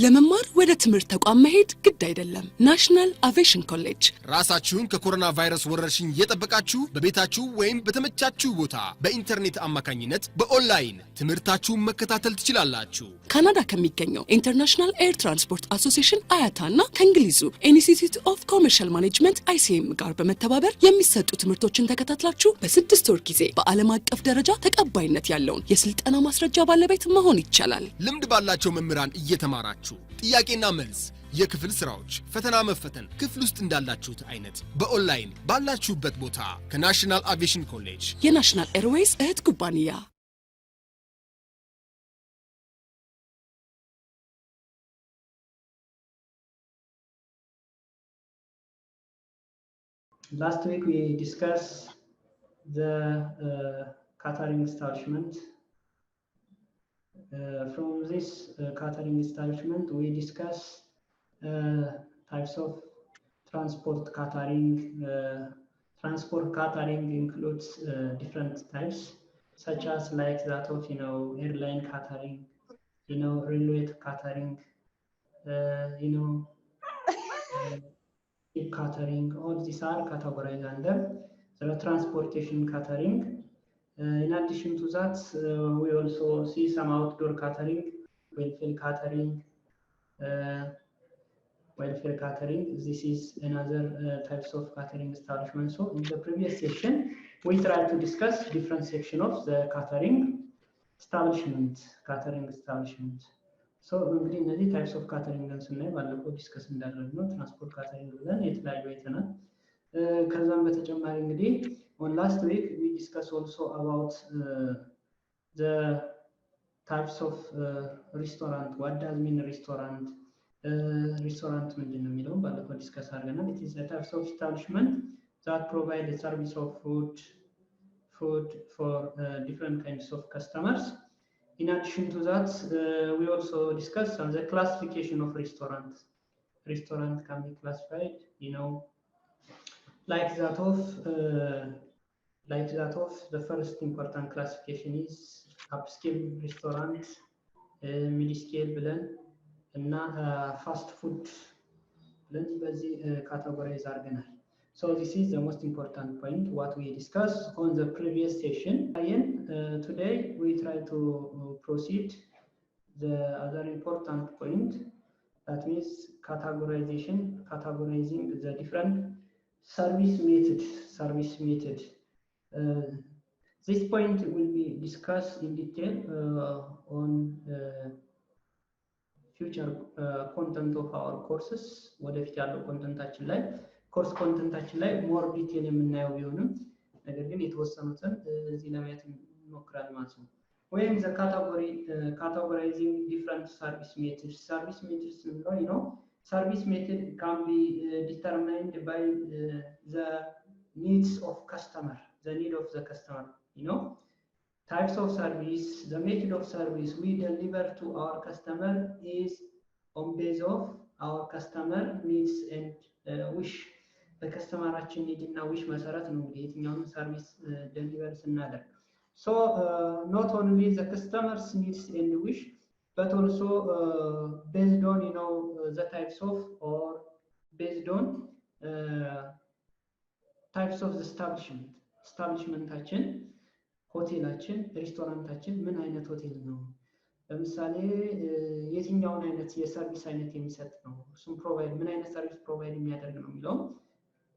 ለመማር ወደ ትምህርት ተቋም መሄድ ግድ አይደለም። ናሽናል አቪዬሽን ኮሌጅ ራሳችሁን ከኮሮና ቫይረስ ወረርሽኝ እየጠበቃችሁ በቤታችሁ ወይም በተመቻችሁ ቦታ በኢንተርኔት አማካኝነት በኦንላይን ትምህርታችሁን መከታተል ትችላላችሁ። ካናዳ ከሚገኘው ኢንተርናሽናል ኤር ትራንስፖርት አሶሲዬሽን አያታና ከእንግሊዙ ኢንስቲትዩት ኦፍ ኮመርሻል ማኔጅመንት ICM ጋር በመተባበር የሚሰጡ ትምህርቶችን ተከታትላችሁ በ6 ወር ጊዜ በዓለም አቀፍ ደረጃ ተቀባይነት ያለውን የስልጠና ማስረጃ ባለቤት መሆን ይቻላል። ልምድ ባላቸው መምህራን እየተማራችሁ ጥያቄና መልስ የክፍል ስራዎች ፈተና መፈተን ክፍል ውስጥ እንዳላችሁት አይነት በኦንላይን ባላችሁበት ቦታ ከናሽናል አቪዬሽን ኮሌጅ የናሽናል ኤርዌይስ እህት ኩባንያ Last week we discussed the catering establishment. From this catering establishment, we discuss types of transport catering. Transport catering includes different types, such as like that of airline catering, railway catering, ship catering. All these are categorized under the transportation catering. In addition to that, we also see some outdoor catering, welfare catering. This is another types of catering establishment. So in the previous session, we tried to discuss different section of the catering establishment. So እንግዲህ እነዚህ types of catering ስናይ ባለፈው ዲስከስ እንዳደረግነው ትራንስፖርት ካተሪንግ ብለን የተለያዩ አይተናል። ከዛም በተጨማሪ እንግዲህ on last week we discussed also about the types of restaurant. What does mean restaurant? Restaurant ምንድነው የሚለው ባለፈው ዲስከስ አድርገናል። It is a types of establishment that provide a service of food for different kinds of customers. In addition to that, we also discussed on the classification of restaurants. Restaurant can be classified, like that of the first important classification is upscale restaurant, mid-scale ብለን እና fast food ብለን በዚህ categorize አድርገናል. So this is the most important point what we discussed on the previous session. Today we try to proceed the other important point, that means categorizing the different service method. This point will be discussed in detail on future content of our courses. ወደፊት ያለው ኮንተንታችን ላይ ኮርስ ኮንተንታችን ላይ more detail የምናየው ቢሆንም ነገር ግን የተወሰኑትን እዚህ ለማየት እንሞክራለን ማለት ነው። When the categorizing different service methods ነው service method can be determined by the needs of customer, the need of the customer, types of service, the method of service we deliver to our customer is on base of our customer needs and wish. The customer need እና wish መሰረት ነው እንግዲህ የትኛውን ሰርቪስ deliver ስናደርግ. So not only the customers needs and wish, but also based on the types of or based on types of the establishmentaችን ሆቴላችን ሬስቶራንታችን ምን አይነት ሆቴል ነው ለምሳሌ የትኛውን አይነት የሰርቪስ አይነት የሚሰጥ ነው እሱም ፕሮቫይድ ምን አይነት ሰርቪስ ፕሮቫይድ የሚያደርግ ነው የሚለው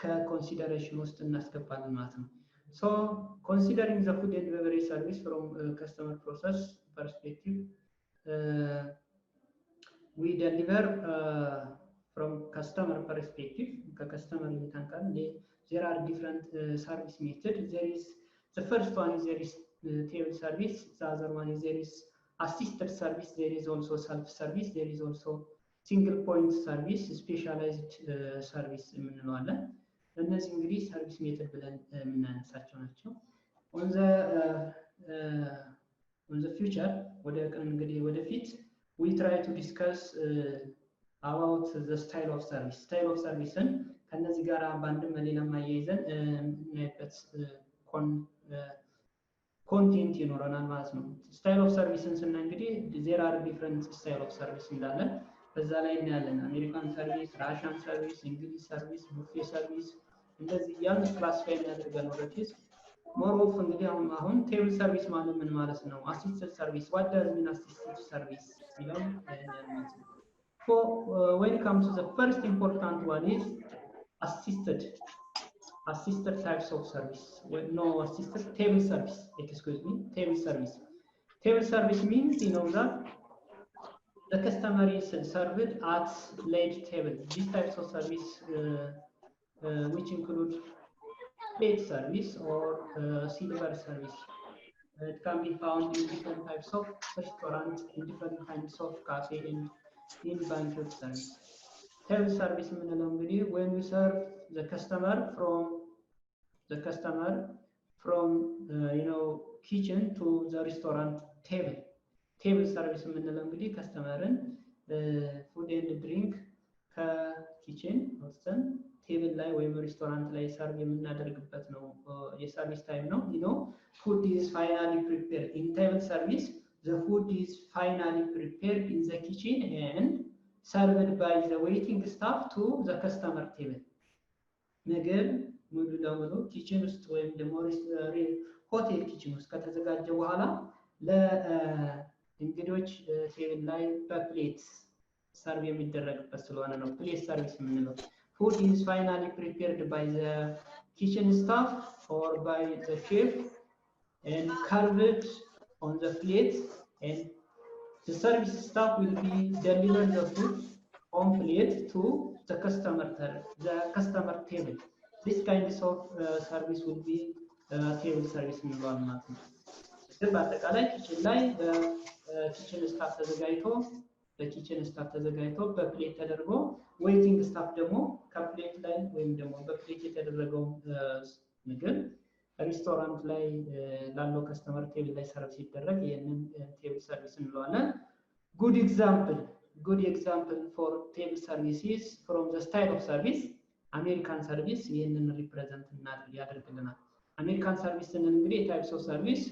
ከኮንሲደሬሽን ውስጥ እናስገባለን ማለት ነው so considering the food and beverage service from customer process perspective we deliver from customer perspective ከcustomer ይታንቃል there are different service methods. There is the first one is there is table service, the other one is there is assisted service, there is also self service, there is also single point service, specialized service የምንለው አለ እነዚህ እንግዲህ ሰርቪስ ሜተድ ብለን የምናነሳቸው ናቸው on the future ወደፊት we try to discuss about the style of service ከነዚህ ጋር ባንድም በሌላም አያይዘን እናይበት ኮንቴንት ይኖረናል ማለት ነው style of service ስንና እንግዲህ there are different style of service እንዳለ በዛ ላይ እናያለን። አሜሪካን ሰርቪስ፣ ራሽያን ሰርቪስ፣ እንግሊዝ ሰርቪስ፣ ቡፌ ሰርቪስ እንደዚህ ያን ክላሲፋይ የሚያደርገን ወደፊት ሞር ኦፍ እንግዲህ አሁን ቴብል ሰርቪስ ማለት ምን ማለት ነው? አሲስትድ ሰርቪስ ዋት ዳዝ ሚን አሲስትድ ሰርቪስ ይላል ማለት ነው። ሶ when it comes to the first important one is assisted types of service. No, assisted table service, excuse me, table service. Table service means, you know, that the customer is served at late table. These types of service which include plate service or silver service. It can be found in different types of restaurants, in different kinds of cafe, and in banquet service. Table service means when we serve the customer from you know, kitchen to the restaurant table. Table service means customer food and drink kitchen ወጥተን ቴብል ላይ ወይም ሬስቶራንት ላይ ሰርቭ የምናደርግበት ነው የሰርቪስ ታይም ነው። you know, food is finally prepared in table service. The food is finally prepared in the kitchen and served by the waiting staff to the customer table. ምግብ ሙሉ ለሙሉ ኪችን ውስጥ ወይም ደግሞ ሆቴል ኪችን ውስጥ ከተዘጋጀ በኋላ ለእንግዶች ቴብል ላይ በፕሌት ሰርቭ የሚደረግበት ስለሆነ ነው ፕሌት ሰርቪስ የምንለው። Food is finally prepared by the kitchen staff or by the chef and served on the plate, and the service staff will be deliver the food on plate to the customer table. This kind of service will be table service እንለዋለን ማለት ነው። ግን በአጠቃላይ ኪችን ላይ በኪችን ስታፍ ተዘጋጅቶ በፕሌት ተደርጎ ዌይቲንግ ስታፍ ደግሞ ከፕሌት ላይ ወይም ደግሞ በፕሌት የተደረገው ምግብ ሬስቶራንት ላይ ላለው ከስተመር ቴብል ላይ ሰርቭ ሲደረግ ይሄንን ቴብል ሰርቪስ እንለዋለን። good example for table services from the style of service አሜሪካን ሰርቪስ ይሄንን ሪፕሬዘንት ያደርግልናል። አሜሪካን ሰርቪስ እንግዲህ types of service,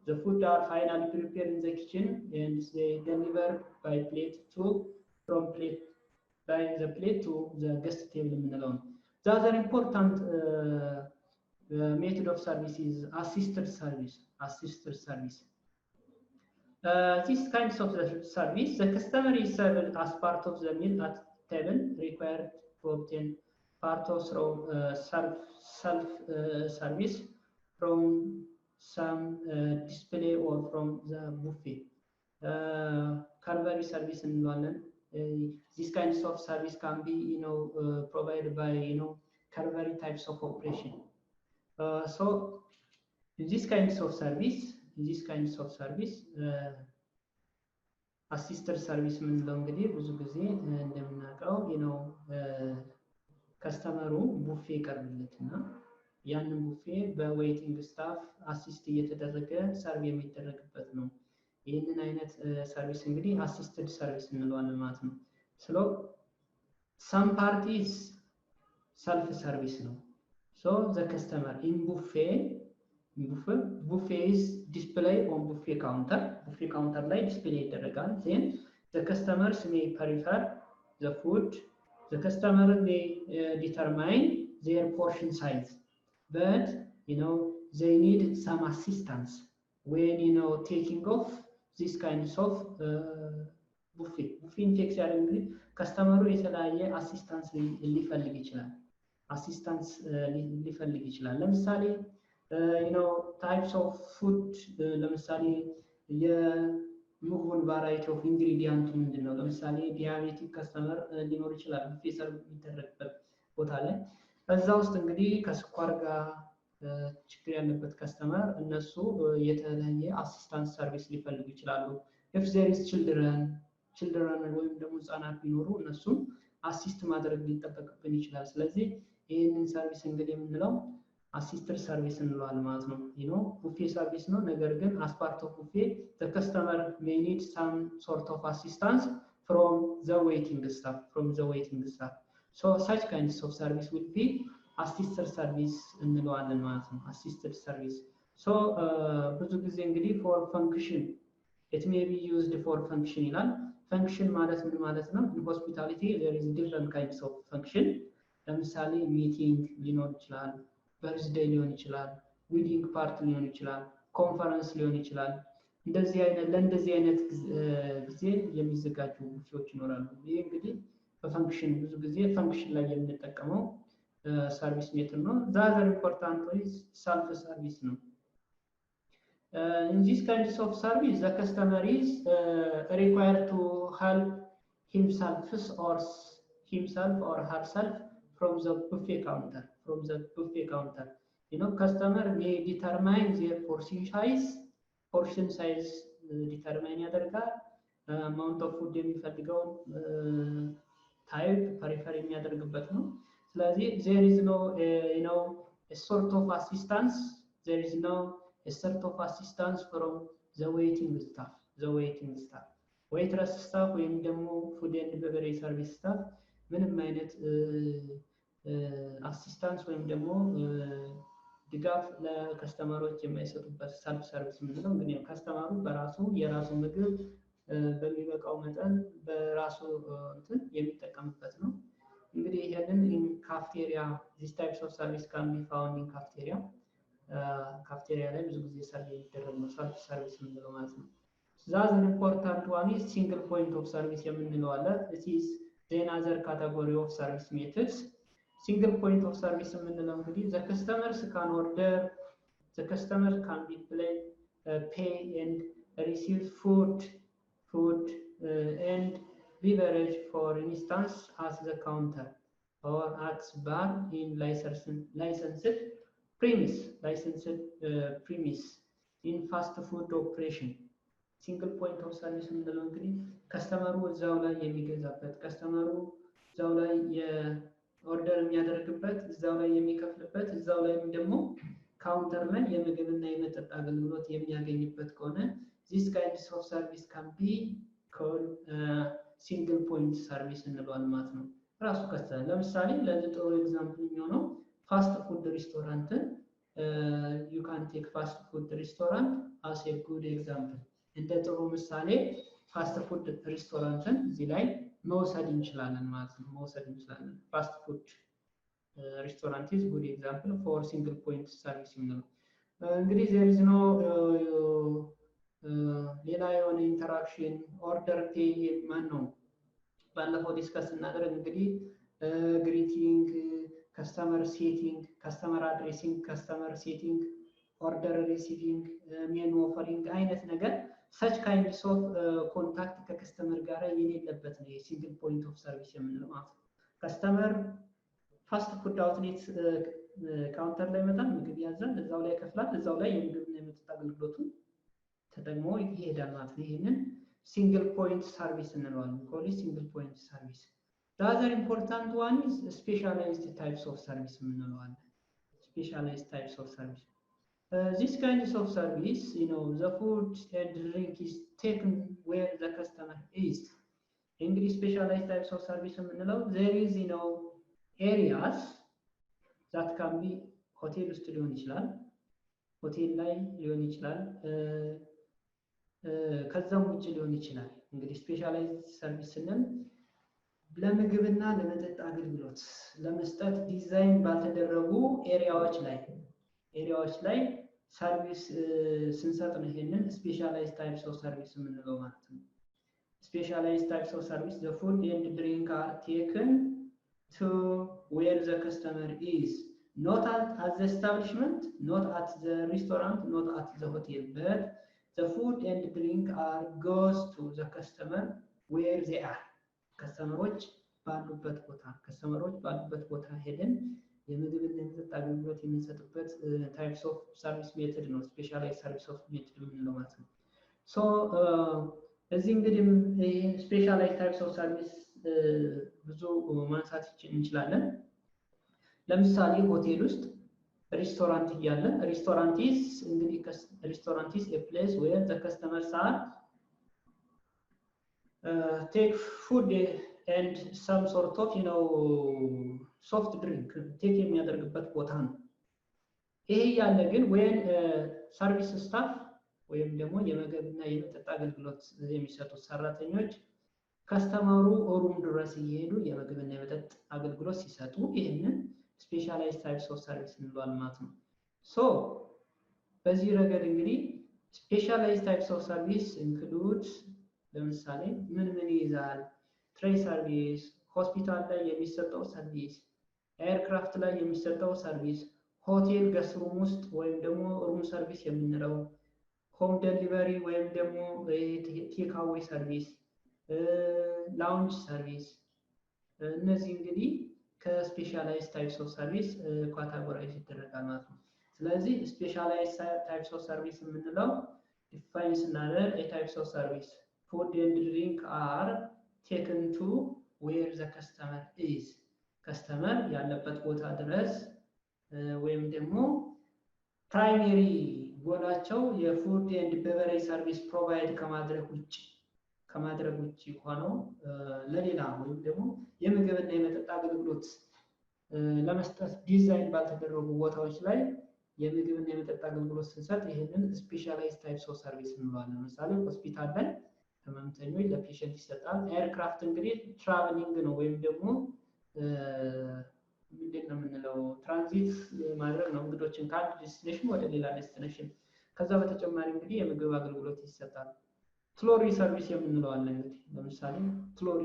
the food are finally prepared in the kitchen and they deliver by plate to the guest table የምንለው ነው። The other important method of service is assisted service. This kinds of service, the customer is served as part of the meal at table, required to obtain part of self-service from some display or from the buffet. Carvery service እንለዋለን። These kinds of service can be, you know, provided by, you know, carvery types of operation. So in these kinds of service, assisted service የምንለው እንግዲህ ብዙ ጊዜ እንደምናውቀው, you know, ከስተመሩ ቡፌ ይቀርብለትና ያንን ቡፌ በዌይቲንግ ስታፍ አሲስት እየተደረገ ሰርቭ የሚደረግበት ነው። ይህንን አይነት ሰርቪስ እንግዲህ አሲስትድ ሰርቪስ እንለዋለን ማለት ነው። ስለ some parties self service ነው። so the customer in buffet is displayed on buffet counter ላይ ዲስፕሌይ ይደረጋል። then the customers may prefer the food, the customer may determine their portion size, but you know they need some assistance when, you know, taking off this kinds of buffet ቴክ ሲያደርግ እንግዲህ ከስተመሩ የተለያየ አሲስታንስ ሊፈልግ ይችላል። ለምሳሌ you know types of food, ለምሳሌ የምግቡን ቫራይቲ ኦፍ ኢንግሪዲየንት ምንድነው? ለምሳሌ ዲያቤቲክ ከስተመር ሊኖር ይችላል ቡፌ ሰርቭ የሚደረግበት ቦታ ላይ። በዛ ውስጥ እንግዲህ ከስኳር ጋር ችግር ያለበት ከስተመር እነሱ የተለያየ አሲስታንስ ሰርቪስ ሊፈልጉ ይችላሉ። if there is children ወይም ደግሞ ህፃናት ቢኖሩ እነሱም አሲስት ማድረግ ሊጠበቅብን ይችላል። ስለዚህ ይህንን ሰርቪስ እንግዲህ የምንለው አሲስትድ ሰርቪስ እንለዋለን ማለት ነው። you know ቡፌ ሰርቪስ ነው፣ ነገር ግን as part of buffet the customer may need some sort of assistance from the waiting staff. So such kinds of service will be assisted service እንለዋለን ማለት ነው። assisted service. so ብዙ ጊዜ እንግዲህ for function it may be used for function ይላል። ፈንክሽን ማለት ምን ማለት ነው? in hospitality there is different kinds of function ለምሳሌ ሚቲንግ ሊኖር ይችላል፣ በርዝዴይ ሊሆን ይችላል፣ ዊዲንግ ፓርቲ ሊሆን ይችላል፣ ኮንፈረንስ ሊሆን ይችላል። እንደዚህ አይነት ለእንደዚህ አይነት ጊዜ የሚዘጋጁ ቡፌዎች ይኖራሉ። ይሄ እንግዲህ በፈንክሽን ብዙ ጊዜ ፈንክሽን ላይ የምንጠቀመው ሰርቪስ ሜትር ነው። the other important is self service ነው። In this kinds of service the customer is required to help himself or herself from the buffet counter. You know, customer may determine their portion size determine ያደርጋል። amount of food የሚፈልገውን type prefer የሚያደርግበት ነው። ስለዚህ there is no you know a sort of assistance from the waiting staff waitress staff ወይም ደግሞ food and beverage service staff ምንም አይነት አሲስታንስ ወይም ደግሞ ድጋፍ ለከስተመሮች የማይሰጡበት ሰልፍ ሰርቪስ ምንለው እንግዲህ ከስተመሩ በራሱ የራሱ ምግብ በሚበቃው መጠን በራሱ እንትን የሚጠቀምበት ነው። እንግዲህ ይሄንን in cafeteria this types of service can be found in cafeteria ላይ ብዙ ጊዜ ሰርቭ የሚደረግ ነው ሰልፍ ሰርቪስ ምንለው ማለት ነው። the other important one is single point of service የምንለው አለ። this is the another category of service methods. Single point of service የምንለው እንግዲህ the customers can order, the customer can be pay and receive food and beverage, for instance at the counter or at bar in licensed premise in fast food operation. Single point of service የምንለው እንግዲህ ከስተመሩ እዛው ላይ የሚገዛበት ከስተመሩ እዛው ላይ ኦርደር የሚያደርግበት እዛው ላይ የሚከፍልበት እዛው ላይ ደግሞ ካውንተር ላይ የምግብና የመጠጥ አገልግሎት የሚያገኝበት ከሆነ this kind of service can be called single point service እንለዋለን ማለት ነው። ራሱ ከስተመር ለምሳሌ ለዚህ ጥሩ ኤግዛምፕል የሚሆነው ፋስት ፉድ ሬስቶራንት you can take fast food restaurant as a good example እንደ ጥሩ ምሳሌ ፋስት ፉድ ሬስቶራንትን እዚህ ላይ መውሰድ እንችላለን ማለት ነው። ፋስት ፉድ ሬስቶራንት is good example for single point service ነው። እንግዲህ there is no ሌላ የሆነ ኢንተራክሽን ኦርደር ፔይ ማን ነው ባለፈው ዲስከስ እናደርግ እንግዲህ ግሪቲንግ ከስተመር ሴቲንግ ከስተመር አድሬሲንግ ከስተመር ሴቲንግ ኦርደር ሪሲቪንግ ሜኑ ኦፈሪንግ አይነት ነገር such kinds of contact ከከስተመር ጋር የሌለበት ነው የሲንግል ፖይንት ኦፍ ሰርቪስ የምንለው ማለት ነው። ከስተመር ፋስት ፉድ አውትሌት ካውንተር ላይ መጣን ምግብ ያዛል እዛው ላይ ከፍላት እዛው ላይ የምግብና የመጠጥ አገልግሎቱን ተጠቅሞ ይሄዳል ማለት ነው። ይሄንን ሲንግል ፖይንት ሰርቪስ እንለዋለን። ኮሊ ሲንግል ፖይንት ሰርቪስ። the other important one is specialized types of service እንለዋለን። specialized types of service this kinds of service, you know, the food and drink is taken where the customer is. English specialized types of service የምንለው there is, you know, areas that can be ሆቴል ውስጥ ሊሆን ይችላል ሆቴል ላይ ሊሆን ይችላል ከዛም ውጭ ሊሆን ይችላል። እንግዲህ ስፔሻላይዝድ ሰርቪስ ስንል ለምግብና ለመጠጥ አገልግሎት ለመስጠት ዲዛይን ባልተደረጉ ኤሪያዎች ላይ ሰርቪስ ስንሰጥ ነው ይሄንን ስፔሻላይዝድ ታይፕስ ኦፍ ሰርቪስ የምንለው ማለት ነው። ስፔሻላይዝድ ታይፕስ ኦፍ ሰርቪስ the food and drink are taken to where the customer is, not at the establishment, not at the restaurant, not at the hotel, but the food and drink are goes to the customer where they are. ከስተመሮች ባሉበት ቦታ ሄደን የምግብና የመጠጥ አገልግሎት የምንሰጥበት ታይፕስ ኦፍ ሰርቪስ ሜተድ ነው ስፔሻላይዝድ ሰርቪስ ኦፍ ሜተድ የምንለው ማለት ነው። ሶ እዚህ እንግዲህ ይሄ ስፔሻላይዝድ ታይፕስ ኦፍ ሰርቪስ ብዙ ማንሳት እንችላለን። ለምሳሌ ሆቴል ውስጥ ሬስቶራንት እያለ ሬስቶራንት is እንግዲህ ሬስቶራንት is a place where the customers are take food and some sort of, you know, soft drink take የሚያደርግበት ቦታ ነው። ይሄ ያለ ግን when service staff ወይም ደግሞ የምግብና የመጠጥ አገልግሎት የሚሰጡ ሰራተኞች ከስተመሩ ሩም ድረስ እየሄዱ የምግብና የመጠጥ አገልግሎት ሲሰጡ ይህንን ስፔሻላይዝድ ታይፕስ ኦፍ ሰርቪስ እንለዋለን ማለት ነው። ሶ በዚህ ረገድ እንግዲህ ስፔሻላይዝድ ታይፕስ ኦፍ ሰርቪስ ኢንክሉድ ለምሳሌ ምን ይይዛል? ትሬይ ሰርቪስ፣ ሆስፒታል ላይ የሚሰጠው ሰርቪስ፣ ኤርክራፍት ላይ የሚሰጠው ሰርቪስ፣ ሆቴል ገስት ሩም ውስጥ ወይም ደግሞ ሩም ሰርቪስ የምንለው፣ ሆም ዴሊቨሪ ወይም ደግሞ ቴክ አዌይ ሰርቪስ፣ ላውንጅ ሰርቪስ። እነዚህ እንግዲህ ከስፔሻላይዝድ ታይፕስ ኦፍ ሰርቪስ ካታጎራይዝ ይደረጋል ማለት ነው። ስለዚህ ስፔሻላይዝድ ታይፕስ ኦፍ ሰርቪስ የምንለው ዲፋይን ስናደርግ ታይፕስ ኦፍ ሰርቪስ ፉድ ኤንድ ድሪንክ አር ቴክን ቱ ዌር ዘ ከስተመር ኢዝ፣ ከስተመር ያለበት ቦታ ድረስ ወይም ደግሞ ፕራይሜሪ ጎላቸው የፉድ ኤንድ ቤቨሬጅ ሰርቪስ ፕሮቫይድ ከማድረግ ውጭ ሆነው ለሌላ ወይም ደግሞ የምግብና የመጠጥ አገልግሎት ለመስጠት ዲዛይን ባልተደረጉ ቦታዎች ላይ የምግብና የመጠጥ አገልግሎት ስንሰጥ ይህንን ስፔሻላይዝድ ታይፕስ ኦፍ ሰርቪስ እንለዋለን። ለምሳሌ ሆስፒታል ላይ ህመምተኞች ለፔሸንት ይሰጣል። ኤርክራፍት እንግዲህ ትራቨሊንግ ነው ወይም ደግሞ ምንድን ነው የምንለው ትራንዚት ማድረግ ነው እንግዶችን ከአንድ ዴስቲኔሽን ወደ ሌላ ዴስቲኔሽን። ከዛ በተጨማሪ እንግዲህ የምግብ አገልግሎት ይሰጣል። ፍሎሪ ሰርቪስ የምንለው አለ። እንግዲህ ለምሳሌ ፍሎሪ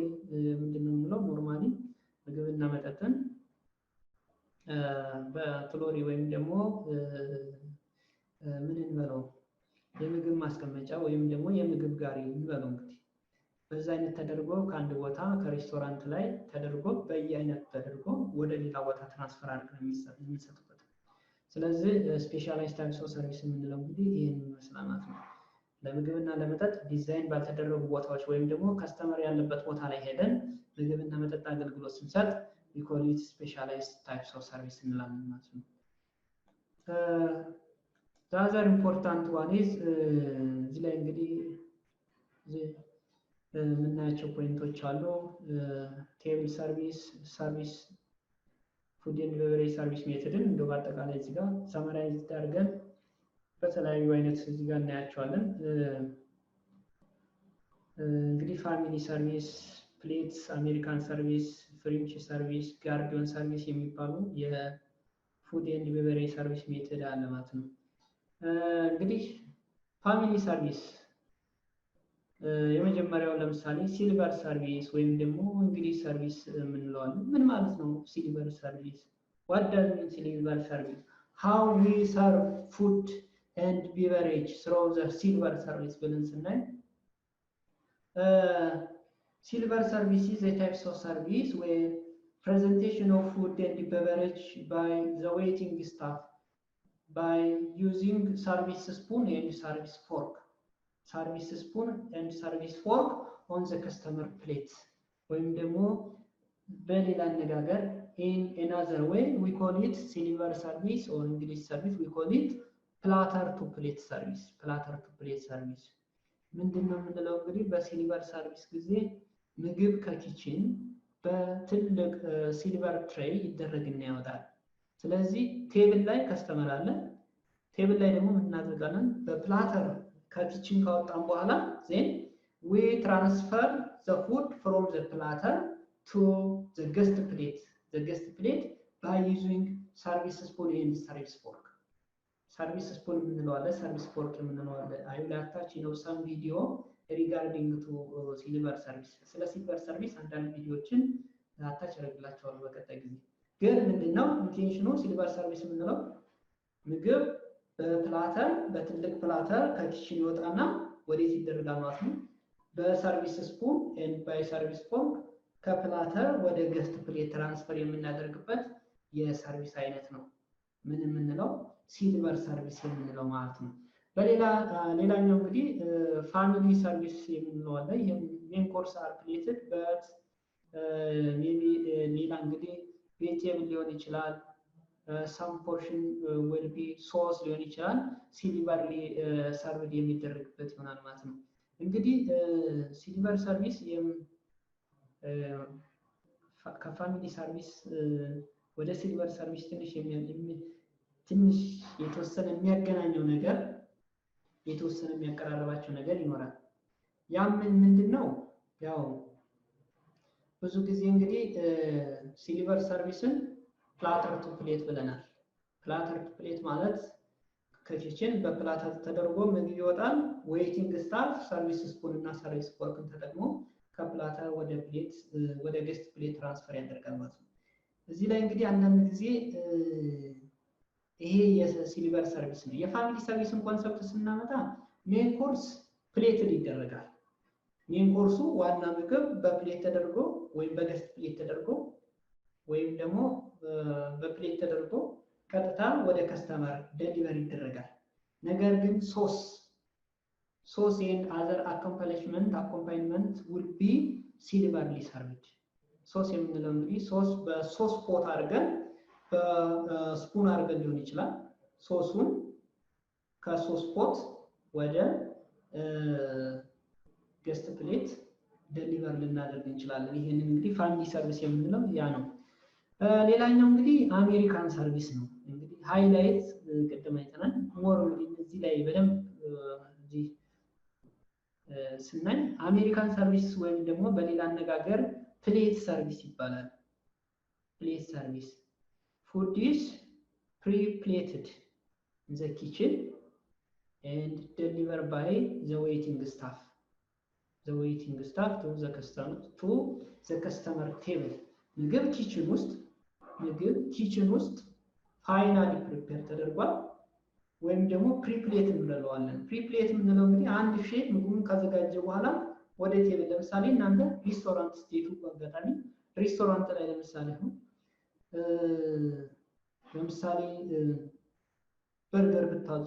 ምንድን ነው የምንለው ኖርማሊ ምግብና መጠጥን በፍሎሪ ወይም ደግሞ ምን እንበለው የምግብ ማስቀመጫ ወይም ደግሞ የምግብ ጋሪ እንበለው እንግዲህ በዛ አይነት ተደርጎ ከአንድ ቦታ ከሬስቶራንት ላይ ተደርጎ በየአይነት ተደርጎ ወደ ሌላ ቦታ ትራንስፈር አድርገን የሚሰጡበት። ስለዚህ ስፔሻላይዝድ ታይፕስ ኦፍ ሰርቪስ የምንለው እንግዲህ ይህን ይመስላል ማለት ነው። ለምግብና ለመጠጥ ዲዛይን ባልተደረጉ ቦታዎች ወይም ደግሞ ከስተመር ያለበት ቦታ ላይ ሄደን ምግብና መጠጥ አገልግሎት ስንሰጥ we call it specialized types of service እንላለን ማለት ነው። the other important one is እዚህ ላይ እንግዲህ የምናያቸው ፖይንቶች አሉ። ቴብል ሰርቪስ ፉድ ኤንድ ቤቨሬጅ ሰርቪስ ሜተድን እንደው በአጠቃላይ እዚህ ጋር ሰመራይዝ አድርገን በተለያዩ አይነት እዚህ ጋር እናያቸዋለን። እንግዲህ ፋሚሊ ሰርቪስ፣ ፕሌትስ፣ አሜሪካን ሰርቪስ፣ ፍሬንች ሰርቪስ፣ ጋርዲዮን ሰርቪስ የሚባሉ የፉድ ኤንድ ቤቨሬጅ ሰርቪስ ሜተድ አለ ማለት ነው። እንግዲህ ፋሚሊ ሰርቪስ የመጀመሪያው ለምሳሌ ሲልቨር ሰርቪስ ወይም ደግሞ እንግሊዝ ሰርቪስ የምንለዋለን። ምን ማለት ነው ሲልቨር ሰርቪስ? what does mean silver service? how we serve food and beverage through the silver service ብለን ስናይ silver service is a type of service where presentation of food and beverage by the waiting staff by using service spoon and service fork. service spoon and service fork on the customer plate ወይም ደግሞ በሌላ አነጋገር in another way we call it silver service or English service we call it platter to plate service. platter to plate service ምንድነው የምንለው እንግዲህ በሲልቨር ሰርቪስ ጊዜ ምግብ ከኪችን በትልቅ ሲልቨር ትሬይ ይደረግና ያወጣል። ስለዚህ ቴብል ላይ ከስተመር አለ። ቴብል ላይ ደግሞ ምን እናደርጋለን? በፕላተር ከኪችን ካወጣን በኋላ then we transfer the food from the platter to the guest plate by using service spoon and service fork. service spoon የምንለው አለ፣ service fork የምንለው አለ። I will attach some video regarding to silver service። ስለ ሲልቨር ሰርቪስ አንዳንድ ቪዲዮዎችን አታች አደርግላችኋለሁ በቀጣይ ጊዜ። ግን ምንድነው ኢንቴንሽኑ ሲልቨር ሰርቪስ የምንለው ምግብ በፕላተር በትልቅ ፕላተር ከኪችን ይወጣና ወዴት ይደረጋል ማለት ነው። በሰርቪስ ስፑን ኤንድ ባይ ሰርቪስ ፎርክ ከፕላተር ወደ ገስት ፕሌት ትራንስፈር የምናደርግበት የሰርቪስ አይነት ነው ምን የምንለው ሲልቨር ሰርቪስ የምንለው ማለት ነው። ሌላኛው እንግዲህ ፋሚሊ ሰርቪስ የምንለው አለ። ይሄም ሜን ኮርስ አር ፕሌትድ በት ሜቢ ሌላ እንግዲህ ቬጅቴብል ሊሆን ይችላል። some portion will be sauce ሊሆን ይችላል። ሲልቨርሊ ሰርቭድ የሚደረግበት ይሆናል ማለት ነው። እንግዲህ ሲልቨር ሰርቪስ ከፋሚሊ ሰርቪስ ወደ ሲልቨር ሰርቪስ ትንሽ የተወሰነ የሚያገናኘው ነገር የተወሰነ የሚያቀራረባቸው ነገር ይኖራል። ያም ምንድነው ያው ብዙ ጊዜ እንግዲህ ሲሊቨር ሰርቪስን ፕላተር ቱ ፕሌት ብለናል። ፕላተር ቱ ፕሌት ማለት ከኪችን በፕላተር ተደርጎ ምግብ ይወጣል። ዌይቲንግ ስታፍ ሰርቪስ ስፑን እና ሰርቪስ ፎርክን ተጠቅሞ ከፕላተር ወደ ፕሌት ወደ ጌስት ፕሌት ትራንስፈር ያደርጋል ማለት ነው። እዚህ ላይ እንግዲህ አንዳንድ ጊዜ ይሄ የሲልቨር ሰርቪስ ነው። የፋሚሊ ሰርቪስን ኮንሰፕት ስናመጣ ሜን ኮርስ ፕሌትድ ይደረጋል። ሜን ኮርሱ ዋና ምግብ በፕሌት ተደርጎ ወይም በገስት ፕሌት ተደርጎ ወይም ደግሞ በፕሌት ተደርጎ ቀጥታ ወደ ከስተመር ዴሊቨር ይደረጋል። ነገር ግን ሶስ and other accompaniment will be silverly served። ሶስ የምንለው እንግዲህ ሶስ በሶስ ፖት አድርገን በስፑን አድርገን ሊሆን ይችላል። ሶሱን ከሶስ ፖት ወደ ገስት ፕሌት ዴሊቨር ልናደርግ እንችላለን። ይሄንን እንግዲህ ፋሚሊ ሰርቪስ የምንለው ያ ነው። ሌላኛው እንግዲህ አሜሪካን ሰርቪስ ነው። እንግዲህ ሃይላይት ቅድም አይተናል። ሞር እንግዲህ እዚህ ላይ በደንብ እዚህ ስናይ አሜሪካን ሰርቪስ ወይም ደግሞ በሌላ አነጋገር ፕሌት ሰርቪስ ይባላል። ፕሌት ሰርቪስ food is pre-plated in the kitchen and delivered by the waiting staff to the customer table። ምግብ ኪችን ውስጥ ፋይናሊ ፕሪፔር ተደርጓል ወይም ደግሞ ፕሪፕሌት እንለዋለን። ፕሪፕሌት የምንለው እንግዲህ አንድ ሼፍ ምግቡን ካዘጋጀ በኋላ ወደ ቴብል ለምሳሌ እናንተ ሬስቶራንት ስትሄዱ በአጋጣሚ ሬስቶራንት ላይ ለምሳሌ በርገር ብታዙ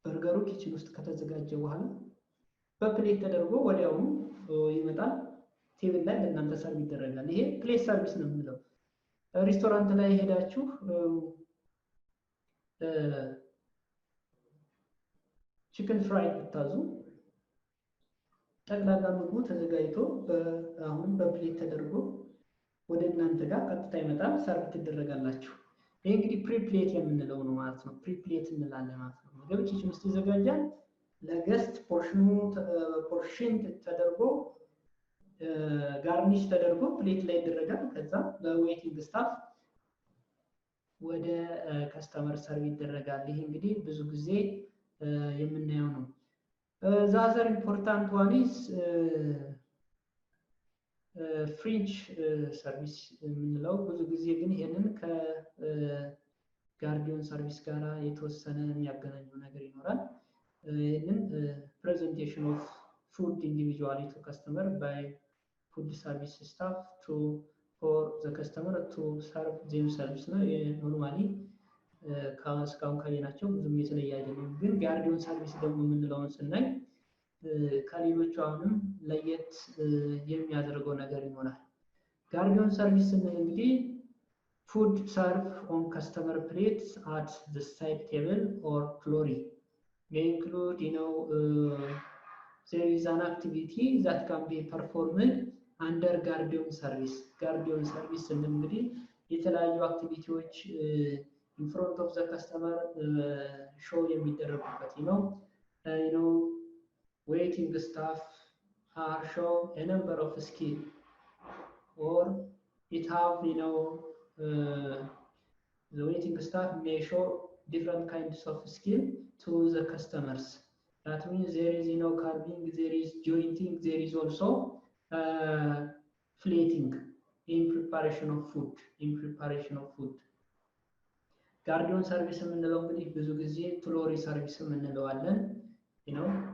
በርገሩ ኪችን ውስጥ ከተዘጋጀ በኋላ በፕሌት ተደርጎ ወዲያውኑ ይመጣል ቴብል ላይ ለእናንተ ሰርቭ ይደረጋል። ይሄ ፕሌት ሰርቪስ ነው የምንለው። ሬስቶራንት ላይ ሄዳችሁ ቺክን ፍራይ ብታዙ ጠቅላላ ምግቡ ተዘጋጅቶ አሁን በፕሌት ተደርጎ ወደ እናንተ ጋር ቀጥታ ይመጣል፣ ሰርቭ ትደረጋላችሁ። ይሄ እንግዲህ ፕሪፕሌት የምንለው ነው ማለት ነው። ፕሪፕሌት እንላለን ማለት ነው። ምግብ ኪችን ውስጥ ይዘጋጃል፣ ለገስት ፖርሽን ተደርጎ ጋርኒሽ ተደርጎ ፕሌት ላይ ይደረጋል። ከዛ ለዌቲንግ ስታፍ ወደ ከስተመር ሰርቭ ይደረጋል። ይሄ እንግዲህ ብዙ ጊዜ የምናየው ነው። ዛዘር ኢምፖርታንት ዋን ኢዝ ፍሬንች ሰርቪስ የምንለው ብዙ ጊዜ ግን ይሄንን ከጋርዲዮን ሰርቪስ ጋር የተወሰነ የሚያገናኘው ነገር ይኖራል። ይሄንን ፕሬዘንቴሽን ኦፍ ፉድ ኢንዲቪጁዋሊ ቱ ከስተመር ባይ ፉድ ሰርቪስ ስታፍ for the customer to serve themselves ነው። ኖርማሊ እስካሁን ካየናቸው ብዙም የተለየ አይደለም። ግን ጋርዲዮን ሰርቪስ ደግሞ የምንለውን ስናይ ከሌሎቹ አሁንም ለየት የሚያደርገው ነገር ይኖራል። ጋርዲዮን ሰርቪስ ስንል እንግዲህ ፉድ ሰርቭ ኦን ከስተመር ፕሌትስ አት the side table or floor may include there is an activity that can be performed under ጋርዲዮን ሰርቪስ። ጋርዲዮን ሰርቪስ ስንል እንግዲህ የተለያዩ አክቲቪቲዎች in front of the customer show የሚደረጉበት ነው። waiting staff are show a number of skill or it have the waiting staff may show different kinds of skill to the customers. That means there is carving, there is jointing, there is also plating in preparation of food. ጋርዲዮን ሰርቪስ የምንለው እንግዲህ ብዙ ጊዜ ፍሎሪ ሰርቪስ የምንለዋለን።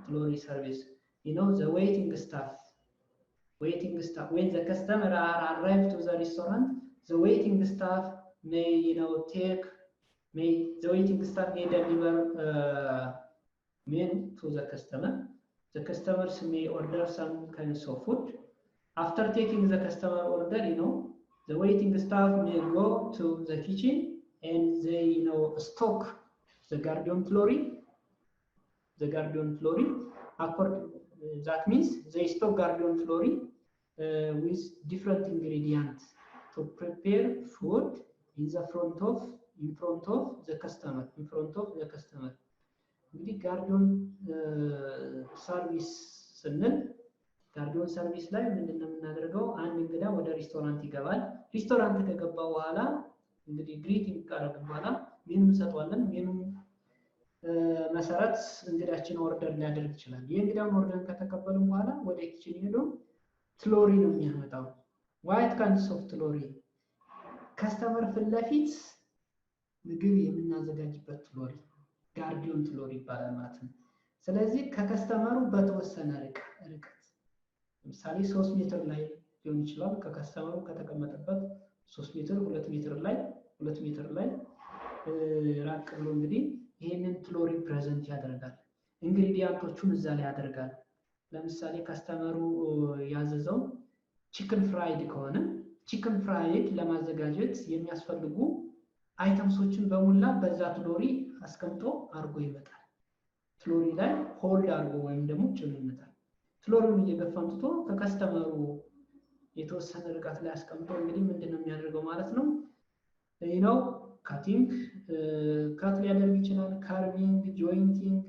ፍሎሪ ሰርቪስ the waiting staff when the customer are arrived to the restaurant, the waiting staff may the waiting staff may deliver meal to the customer. The customers may order some kinds of food. After taking the customer order, the waiting staff may go to the kitchen and they stock the guardian flooring. That means they stock guardian flooring with different ingredients to prepare food in front of the customer. እንግዲህ ጋርዲዮን ሰርቪስ ስንል ጋርዲዮን ሰርቪስ ላይ ምንድነው የምናደርገው? አንድ እንግዳ ወደ ሬስቶራንት ይገባል። ሬስቶራንት ከገባ በኋላ እንግዲህ ግሪቲንግ ካደረገ በኋላ ሜኑ እንሰጠዋለን። ሜኑ መሰረት እንግዳችን ኦርደር ሊያደርግ ይችላል። የእንግዳውን ኦርደር ከተቀበሉ በኋላ ወደ ኪችን ሄዶ ትሎሪ ነው የሚያመጣው። ዋይት ካይንድስ ኦፍ ትሎሪ ከስተመር ፊት ለፊት ምግብ የምናዘጋጅበት ትሎሪ ጋርዲዮን ትሎሪ ይባላል ማለት ነው። ስለዚህ ከከስተመሩ በተወሰነ ርቀት ለምሳሌ 3 ሜትር ላይ ሊሆን ይችላል። ከከስተመሩ ከተቀመጠበት 3 ሜትር 2 ሜትር ላይ ራቅ ብሎ እንግዲህ ይሄንን ትሎሪ ፕሬዘንት ያደርጋል። ኢንግሪዲየንቶቹን እዛ ላይ ያደርጋል። ለምሳሌ ከስተመሩ ያዘዘው ቺክን ፍራይድ ከሆነ ቺክን ፍራይድ ለማዘጋጀት የሚያስፈልጉ አይተምሶችን በሙላ በዛ ትሎሪ አስቀምጦ አርጎ ይመጣል። ትሎሪ ላይ ሆልድ አርጎ ወይም ደግሞ ጭኖ ይመጣል። ትሎሪውን እየገፋ አምጥቶ ከከስተመሩ የተወሰነ ርቀት ላይ አስቀምጦ እንግዲህ ምንድነው የሚያደርገው ማለት ነው? ነው ካቲንግ ካት ሊያደርግ ይችላል። ካርቪንግ፣ ጆይንቲንግ፣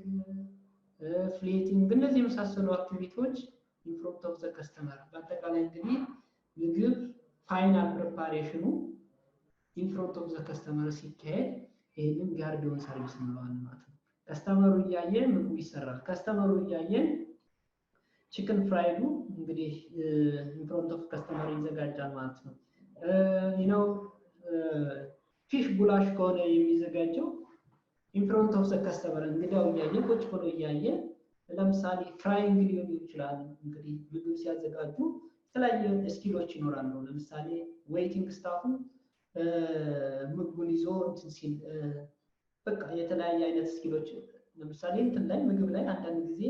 ፍሌቲንግ እነዚህ የመሳሰሉ አክቲቪቲዎች ኢን ፍሮንት ኦፍ ዘ ከስተመር። በአጠቃላይ እንግዲህ ምግብ ፋይናል ፕሪፓሬሽኑ ኢን ፍሮንት ኦፍ ዘ ከስተመር ሲካሄድ ይሄንን ጋርዲዮን ሰርቪስ እንለዋለን ማለት ነው። ከስተመሩ እያየ ምግቡ ይሰራል። ከስተመሩ እያየ ቺክን ፍራይዱ እንግዲህ ኢን ፍሮንት ኦፍ ከስተመር ይዘጋጃል ማለት ነው። ነው ፊሽ ጉላሽ ከሆነ የሚዘጋጀው ኢን ፍሮንት ኦፍ ዘ ከስተመር እንግዳው እያየ ቁጭ ብሎ እያየ ለምሳሌ ፍራይንግ ሊሆን ይችላል። እንግዲህ ምግብ ሲያዘጋጁ የተለያየ ስኪሎች ይኖራሉ። ለምሳሌ ዌይቲንግ ስታፉ ምግቡን ይዞ እንትን ሲል በቃ የተለያየ አይነት ስኪሎች ለምሳሌ እንትን ላይ ምግብ ላይ አንዳንድ ጊዜ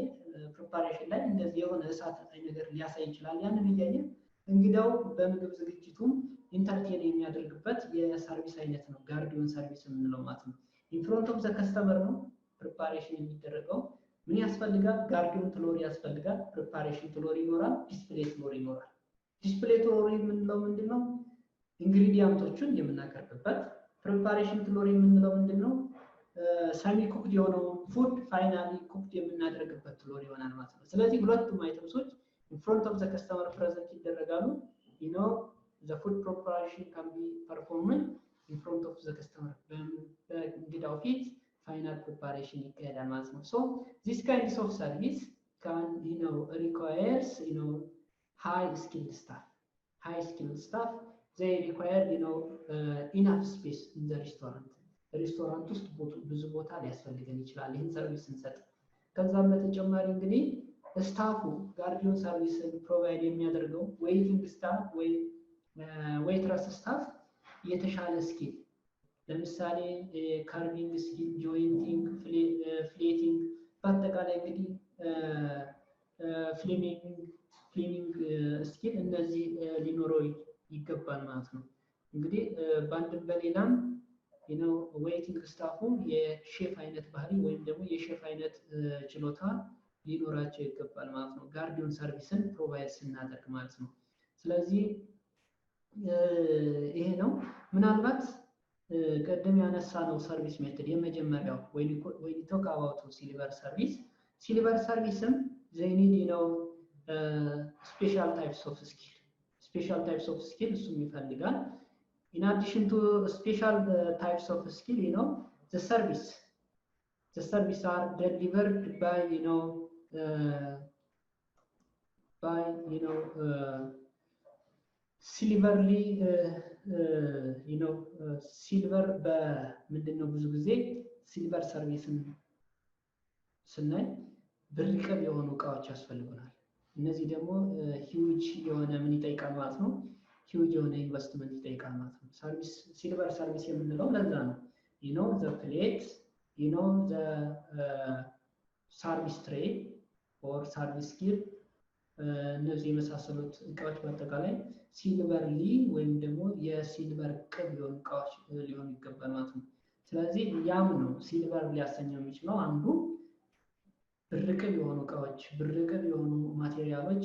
ፕሪፓሬሽን ላይ እንደዚህ የሆነ እሳት ነገር ሊያሳይ ይችላል። ያንን እያየ እንግዳው በምግብ ዝግጅቱም ኢንተርቴን የሚያደርግበት የሰርቪስ አይነት ነው ጋርዲዮን ሰርቪስ የምንለው ማለት ነው። ኢን ፍሮንት ኦፍ ዘ ከስተመር ነው ፕሪፓሬሽን የሚደረገው። ምን ያስፈልጋል? ጋርዲዮን ትሎሪ ያስፈልጋል። ፕሪፓሬሽን ትሎሪ ይኖራል። ዲስፕሌይ ትሎሪ ይኖራል። ዲስፕሌይ ትሎሪ የምንለው ምንድነው? ኢንግሪዲየንቶቹን የምናቀርብበት። ፕሪፓሬሽን ትሎሪ የምንለው ምንድነው? ሳሚ ኩክድ የሆነው ፉድ ፋይናሊ ኩክድ የምናደርግበት ትሎሪ ይሆናል ማለት ነው። ስለዚህ ሁለቱም አይተምሶች ኢን ፍሮንት ኦፍ ዘ ከስተመር ፕሬዘንት ይደረጋሉ። the food preparation can be performed in front of the customer. በእንግዳው ፊት ፋይናል ፕሪፓሬሽን ይካሄዳል ማለት ነው። so this kinds of service can requires high skilled staff. they require enough space in the restaurant. ሬስቶራንት ውስጥ ብዙ ቦታ ሊያስፈልገን ይችላል ይህን ሰርቪስ እንሰጥ። ከዛም በተጨማሪ እንግዲህ ስታፉ ጋርዲዮን ሰርቪስን ፕሮቫይድ የሚያደርገው ዌይቲንግ ስታፍ ወይ ዌይትረስ ስታፍ የተሻለ ስኪል ለምሳሌ ካርቪንግ ስኪል፣ ጆይንቲንግ፣ ፍሌቲንግ በአጠቃላይ እንግዲህ ፍሌሚንግ ስኪል እነዚህ ሊኖረው ይገባል ማለት ነው። እንግዲህ በአንድም በሌላም ዌይቲንግ ስታፉ የሼፍ አይነት ባህሪ ወይም ደግሞ የሼፍ አይነት ችሎታ ሊኖራቸው ይገባል ማለት ነው ጋርዲዮን ሰርቪስን ፕሮቫይድ ስናደርግ ማለት ነው። ስለዚህ ይሄ ነው ምናልባት ቀደም ያነሳነው ሰርቪስ ሜተድ የመጀመሪያው ወይ ቶክ አባውት ሲልቨር ሰርቪስም they need special types of skill እሱም ይፈልጋል። in addition to special types of skill the service are delivered by silverly ሲልቨር በምንድነው ብዙ ጊዜ ሲልቨር ሰርቪስን ስናይ ብርቅብ የሆኑ እቃዎች ያስፈልጉናል። እነዚህ ደግሞ ሂውጅ የሆነ ምን ይጠይቃል ማለት ነው ሂውጅ የሆነ ኢንቨስትመንት ይጠይቃል ማለት ነው። ሲልቨር ሰርቪስ የምንለው ለዛ ነው the plate the service tray or service gear እነዚህ የመሳሰሉት እቃዎች በአጠቃላይ ሲልቨርሊ ወይም ደግሞ የሲልቨር ቅብ የሆኑ እቃዎች ሊሆኑ ይገባል ማለት ነው። ስለዚህ ያም ነው ሲልቨር ሊያሰኘው የሚችለው አንዱ ብርቅብ የሆኑ እቃዎች ብርቅብ የሆኑ ማቴሪያሎች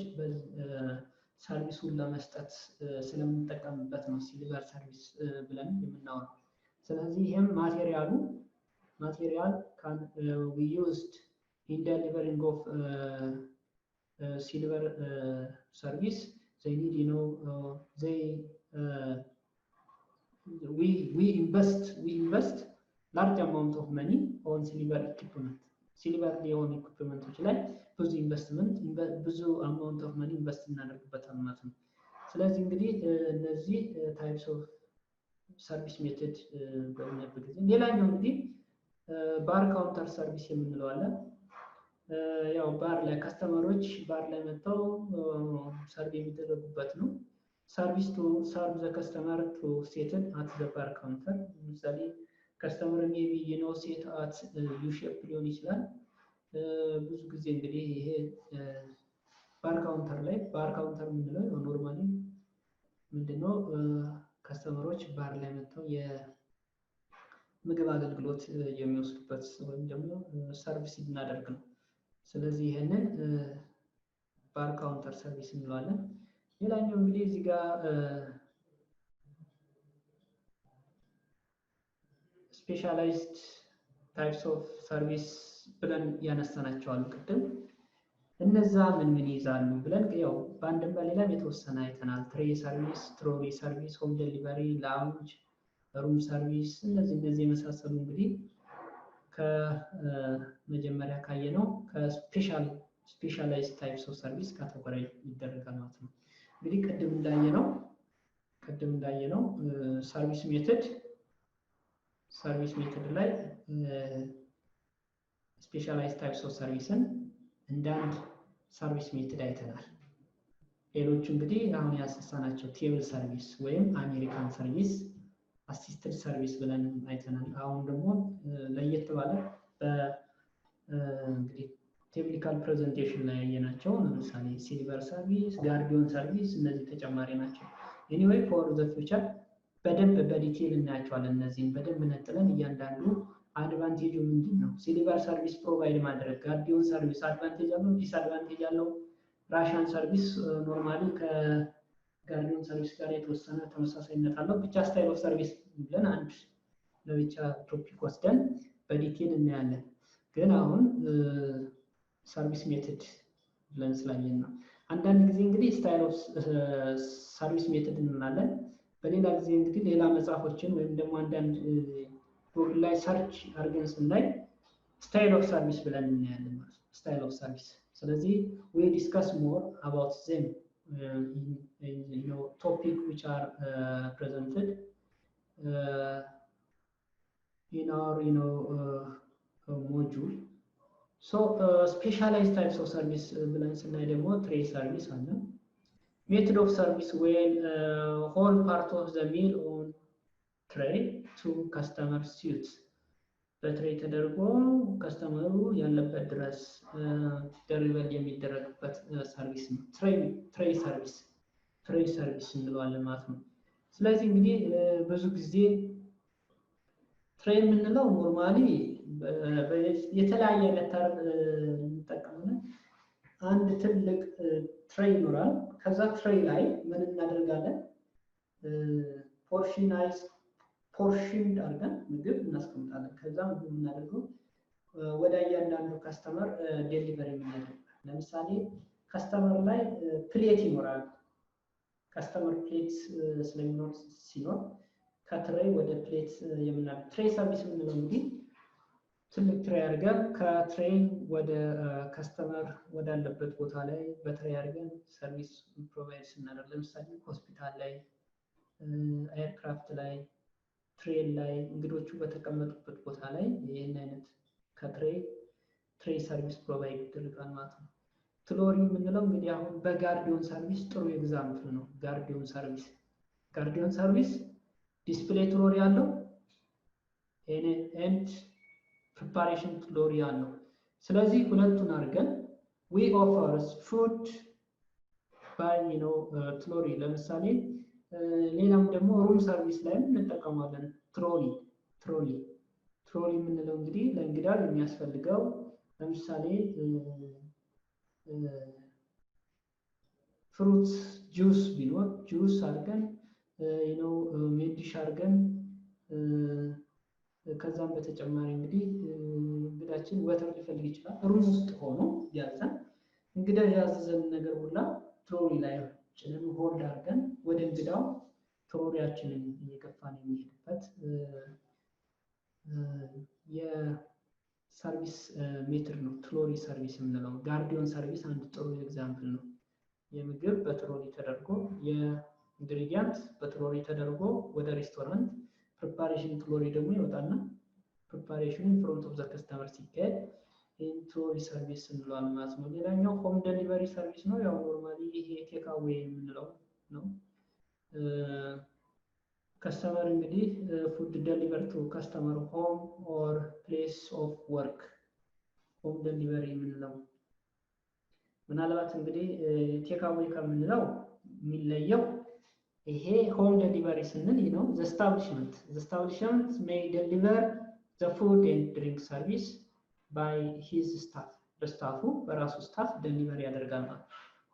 ሰርቪሱን ለመስጠት ስለምንጠቀምበት ነው ሲልቨር ሰርቪስ ብለን የምናወራው። ስለዚህ ይሄም ማቴሪያል can we used in delivering of silver service, they need, you know, we invest large amount of money on silver equipment. ሲልቨር ሊሆን ኢኩዊፕመንቶች ላይ ብዙ ብዙ አማውንት ኦፍ መኒ ኢንቨስት እናደርግበታል ማለት ነው። ስለዚህ እንግዲህ እነዚህ ታይፕስ ኦፍ ሰርቪስ ሜተድ በሚያደርግ ጊዜ ሌላኛው እንግዲህ ባር ካውንተር ሰርቪስ የምንለው አለ። ያው ባር ላይ ከስተመሮች ባር ላይ መጥተው ሰርቭ የሚደረጉበት ነው። ሰርቪስ ቱ ሰርቭ ዘ ከስተመር ቱ ሴትል አት ዘ ባር ካውንተር። ለምሳሌ ከስተመር ሜቢ የኖ ሴት አት ዩ ሼፕ ሊሆን ይችላል። ብዙ ጊዜ እንግዲህ ይሄ ባር ካውንተር ላይ ባር ካውንተር የምንለው ኖርማሊ ምንድነው ከስተመሮች ባር ላይ መጥተው የምግብ አገልግሎት የሚወስዱበት ወይም ደግሞ ሰርቪስ እናደርግ ነው። ስለዚህ ይሄንን ባር ካውንተር ሰርቪስ እንለዋለን። ሌላኛው እንግዲህ እዚህ ጋር ስፔሻላይዝድ ታይፕስ ኦፍ ሰርቪስ ብለን ያነሳናቸዋል ቅድም። እነዛ ምን ይይዛሉ ብለን ያው በአንድም በሌላም የተወሰነ አይተናል። ትሬ ሰርቪስ፣ ትሮሊ ሰርቪስ፣ ሆም ዴሊቨሪ፣ ላውንጅ፣ ሩም ሰርቪስ እነዚህ የመሳሰሉ እንግዲህ ከመጀመሪያ ካየነው ከስፔሻላይዝድ ታይፕስ ኦፍ ሰርቪስ ካቴጎሪ ይደረጋል ማለት ነው። እንግዲህ ቅድም እንዳየነው ሰርቪስ ሜተድ ላይ ስፔሻላይዝድ ታይፕስ ኦፍ ሰርቪስን እንዳንድ ሰርቪስ ሜተድ አይተናል። ሌሎቹ እንግዲህ አሁን ያነሳናቸው ቴብል ሰርቪስ ወይም አሜሪካን ሰርቪስ፣ አሲስትድ ሰርቪስ ብለን አይተናል። አሁን ደግሞ ለየት ባለ እንግዲህ ቴክኒካል ፕሬዘንቴሽን ላይ ያየናቸው ለምሳሌ ሲልቨር ሰርቪስ፣ ጋርዲዮን ሰርቪስ እነዚህ ተጨማሪ ናቸው። ኤኒዌይ ፎር ዘ ፊውቸር በደንብ በዲቴል እናያቸዋለን። እነዚህን በደንብ ነጥለን እያንዳንዱ አድቫንቴጁ ምንድነው፣ ሲልቨር ሰርቪስ ፕሮቫይድ ማድረግ፣ ጋርዲዮን ሰርቪስ አድቫንቴጅ አለው፣ ዲስአድቫንቴጅ አለው፣ ራሽን ሰርቪስ ኖርማሊ ከጋርዲዮን ሰርቪስ ጋር የተወሰነ ተመሳሳይነት አለው። ብቻ ስታይል ኦፍ ሰርቪስ ብለን አንድ ለብቻ ቶፒክ ወስደን በዲቴል እናያለን። ግን አሁን ሰርቪስ ሜተድ ብለን ስላየን ነው። አንዳንድ ጊዜ እንግዲህ ስታይል ኦፍ ሰርቪስ ሜተድ እንላለን። በሌላ ጊዜ እንግዲህ ሌላ መጽሐፎችን ወይም ደግሞ አንዳንድ ጉግል ላይ ሰርች አድርገን ስናይ ስታይል ኦፍ ሰርቪስ ብለን እናያለን ማለት ነው። ስታይል ኦፍ ሰርቪስ። ስለዚህ we discuss more about them in topic which are presented in our module. So specialized types of service ብለን ስናይ ደግሞ tray service አለ። method of service when whole part of the meal on tray to customer suits በትሬይ ተደርጎ ከስተመሩ ያለበት ድረስ ደሪቨል የሚደረግበት ሰርቪስ ነው። ትሬይ ሰርቪስ እንለዋለን ማለት ነው። ስለዚህ እንግዲህ ብዙ ጊዜ ትሬይ የምንለው ኖርማሊ የተለያየ ለተር እንጠቀማለን። አንድ ትልቅ ትሬይ ይኖራል። ከዛ ትሬይ ላይ ምን እናደርጋለን? ፖርሽን አድርገን ምግብ እናስቀምጣለን። ከዛ ምግብ እናደርገው ወደ እያንዳንዱ ከስተመር ዴሊቨሪ እናደርጋለን። ለምሳሌ ከስተመር ላይ ፕሌት ይኖራል። ከስተመር ፕሌት ሲኖር ከትሬይ ወደ ፕሌት የምናደርገው ትሬይ ሰርቪስ የምንለው እንግዲህ ትልቅ ትሬይ አድርገን ከትሬይ ወደ ከስተመር ወዳለበት ቦታ ላይ በትሬይ አድርገን ሰርቪስ ፕሮቫይድ ስናደርግ ለምሳሌ ሆስፒታል ላይ፣ ኤርክራፍት ላይ፣ ትሬን ላይ እንግዶቹ በተቀመጡበት ቦታ ላይ ይህን አይነት ከትሬይ ሰርቪስ ፕሮቫይድ ይደረጋል ማለት ነው። ትሎሪ የምንለው እንግዲህ አሁን በጋርዲዮን ሰርቪስ ጥሩ ኤግዛምፕል ነው። ጋርዲዮን ሰርቪስ ዲስፕሌይ ትሎሪ አለው ኤንድ ፕሪፓሬሽን ትሎሪ አለው። ስለዚህ ሁለቱን አድርገን we offers food by ትሎሪ ለምሳሌ ሌላም ደግሞ ሩም ሰርቪስ ላይ እንጠቀማለን። ትሮሊ የምንለው እንግዲህ ለእንግዳ የሚያስፈልገው ለምሳሌ ፍሩት ጁስ ቢኖር ጁስ አድርገን ሜዲሽ አድርገን ከዛም በተጨማሪ እንግዲህ እንግዳችን ወተር ሊፈልግ ይችላል። ሩም ውስጥ ሆኖ ያዘን እንግዲህ ያዘዘን ነገር ሁላ ትሮሊ ላይ ጭነን ሆልድ አድርገን ወደ እንግዳው ትሮሊያችንን እየገፋን የሚሄድበት የሰርቪስ ሜትር ነው ትሮሊ ሰርቪስ የምንለው። ጋርዲዮን ሰርቪስ አንድ ጥሩ ኤግዛምፕል ነው። የምግብ በትሮሊ ተደርጎ የኢንግሪዲየንት በትሮሊ ተደርጎ ወደ ሬስቶራንት ፕሪፓሬሽን ትሮሊ ደግሞ ይወጣና ፕሪፓሬሽን ፍሮንት ኦፍ ዘ ከስተመር ሲካሄድ ትሮሊ ሰርቪስ እንለዋለን ማለት ነው። ሌላኛው ሆም ዴሊቨሪ ሰርቪስ ነው። ያው ኖርማሊ ይሄ ቴክ አዌይ የምንለው ነው። ከስተመር እንግዲህ ፉድ ዴሊቨር ቱ ከስተመር ሆም ኦር ፕሌስ ኦፍ ወርክ ሆም ዴሊቨሪ የምንለው ምናልባት እንግዲህ ቴክ አዌይ ከምንለው የሚለየው ይሄ ሆም ዴሊቨሪ ስንል ነው ዘ ኤስታብሊሽመንት ሜይ ዴሊቨር ዘ ፉድ ኤንድ ድሪንክ ሰርቪስ ባይ ሂዝ ስታፍ በስታፉ በራሱ ስታፍ ዴሊቨሪ ያደርጋል ማለት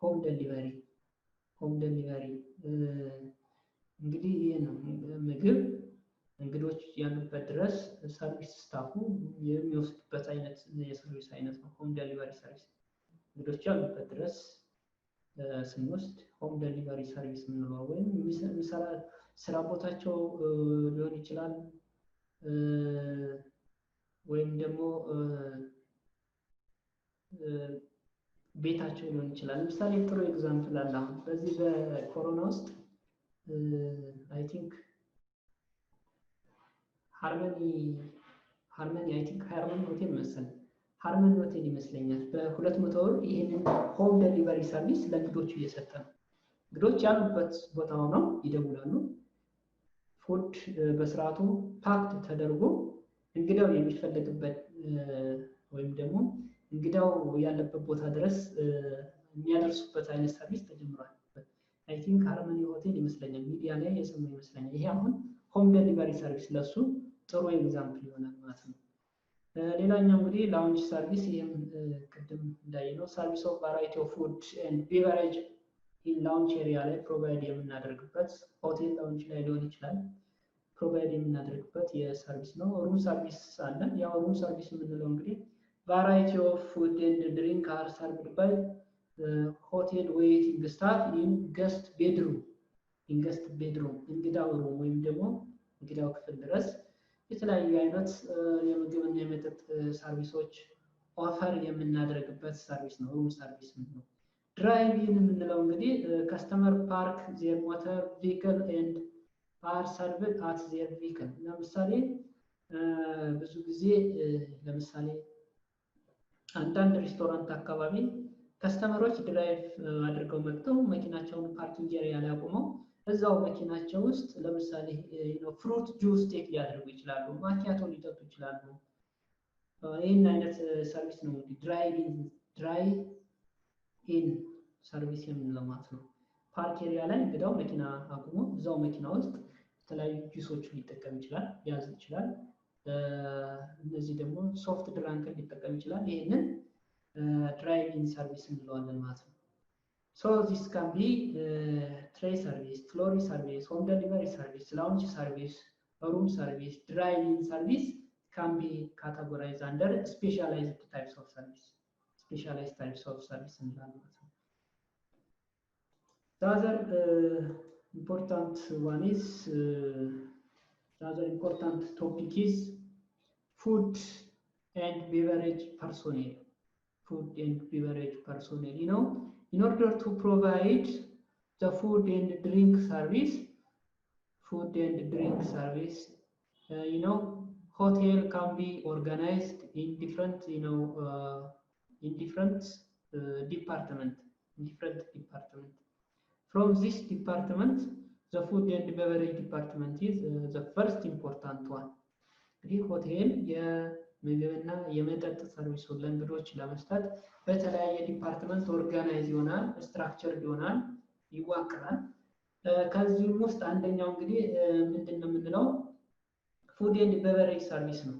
ሆም ዴሊቨሪ እንግዲህ ይሄ ነው ምግብ እንግዶች ያሉበት ድረስ ሰርቪስ ስታፉ የሚወስድበት አይነት የሰርቪስ አይነት ነው ሆም ዴሊቨሪ ሰርቪስ። እንግዶች ያሉበት ድረስ ስንወስድ ሆም ዴሊቨሪ ሰርቪስ የምንለው ወይም ስራ ቦታቸው ሊሆን ይችላል ወይም ደግሞ ቤታቸው ሊሆን ይችላል። ለምሳሌ ጥሩ ኤግዛምፕል አለ። አሁን በዚህ በኮሮና ውስጥ አይ ቲንክ ሃርመኒ ሆቴል መሰለኝ ሃርመኒ ሆቴል ይመስለኛል በ200 ብር ይሄንን ሆም ዴሊቨሪ ሰርቪስ ለእንግዶቹ እየሰጠ ነው። እንግዶች ያሉበት ቦታ ሆነው ይደውላሉ። ፉድ በስርዓቱ ፓክድ ተደርጎ እንግዳው የሚፈልግበት ወይም ደግሞ እንግዳው ያለበት ቦታ ድረስ የሚያደርሱበት አይነት ሰርቪስ ተጀምሯል። አይ ቲንክ ሃርመኒ ሆቴል ይመስለኛል ሚዲያ ላይ የሰማው ይመስለኛል። ይሄ አሁን ሆም ዴሊቨሪ ሰርቪስ ለሱ ጥሩ ኤግዛምፕል ይሆናል ማለት ነው። ሌላኛው እንግዲህ ላውንጅ ሰርቪስ ይሄም ቅድም እንዳየነው ሰርቪስ ኦፍ ቫራይቲ ኦፍ ፉድ ኤንድ ቤቨሬጅ ኢን ላውንጅ ኤሪያ ላይ ፕሮቫይድ የምናደርግበት ሆቴል ላውንጅ ላይ ሊሆን ይችላል ፕሮቫይድ የምናደርግበት የሰርቪስ ነው። ሩም ሰርቪስ አለ። ያው ሩም ሰርቪስ የምንለው እንግዲህ ቫራይቲ ኦፍ ፉድ ኤንድ ድሪንክ አር ሰርቭድ ባይ ሆቴል ዌይቲንግ ስታፍ ኢን ገስት ቤድሩም እንግዳው ሩም ወይም ደግሞ እንግዳው ክፍል ድረስ የተለያዩ አይነት የምግብና የመጠጥ ሰርቪሶች ኦፈር የምናደርግበት ሰርቪስ ነው ሩም ሰርቪስ ነው። ድራይቭ ኢን የምንለው እንግዲህ ከስተመር ፓርክ ዜር ሞተር ቪክል ኤንድ አር ሰርቭድ አት ዜር ቪክል። ለምሳሌ ብዙ ጊዜ ለምሳሌ አንዳንድ ሬስቶራንት አካባቢ ከስተመሮች ድራይቭ አድርገው መጥተው መኪናቸውን ፓርኪንግ ኤሪያ ላይ አቁመው እዛው መኪናቸው ውስጥ ለምሳሌ ፍሩት ጁስ ቴክ ሊያደርጉ ይችላሉ፣ ማኪያቶ ሊጠጡ ይችላሉ። ይህን አይነት ሰርቪስ ነው እንግዲህ ድራይ ኢን ሰርቪስ የምንለው ማለት ነው። ፓርክ ኤሪያ ላይ እንግዳው መኪና አቁሞ እዛው መኪና ውስጥ የተለያዩ ጁሶችን ሊጠቀም ይችላል፣ ሊያዝ ይችላል። እነዚህ ደግሞ ሶፍት ድራንክን ሊጠቀም ይችላል። ይህንን ድራይቭ ኢን ሰርቪስ እንለዋለን ማለት ነው። So this can be tray service, trolley service, home delivery service, lounge service, room service, drive-in service can be categorized under specialized types of service. Specialized types of service እንላለን። The other important one is the other important topic is food and beverage personnel. Food and beverage personnel, in order to provide the food and drink service, hotel can be organized in different, department. From this department, the food and beverage department is the first important one. እንግዲህ ሆቴል የምግብና የመጠጥ ሰርቪሱን ለእንግዶች ለመስጠት በተለያየ ዲፓርትመንት ኦርጋናይዝ ይሆናል፣ ስትራክቸር ይሆናል፣ ይዋቀራል። ከዚህም ውስጥ አንደኛው እንግዲህ ምንድነው የምንለው ፉድ ኤንድ ቤቨሬጅ ሰርቪስ ነው።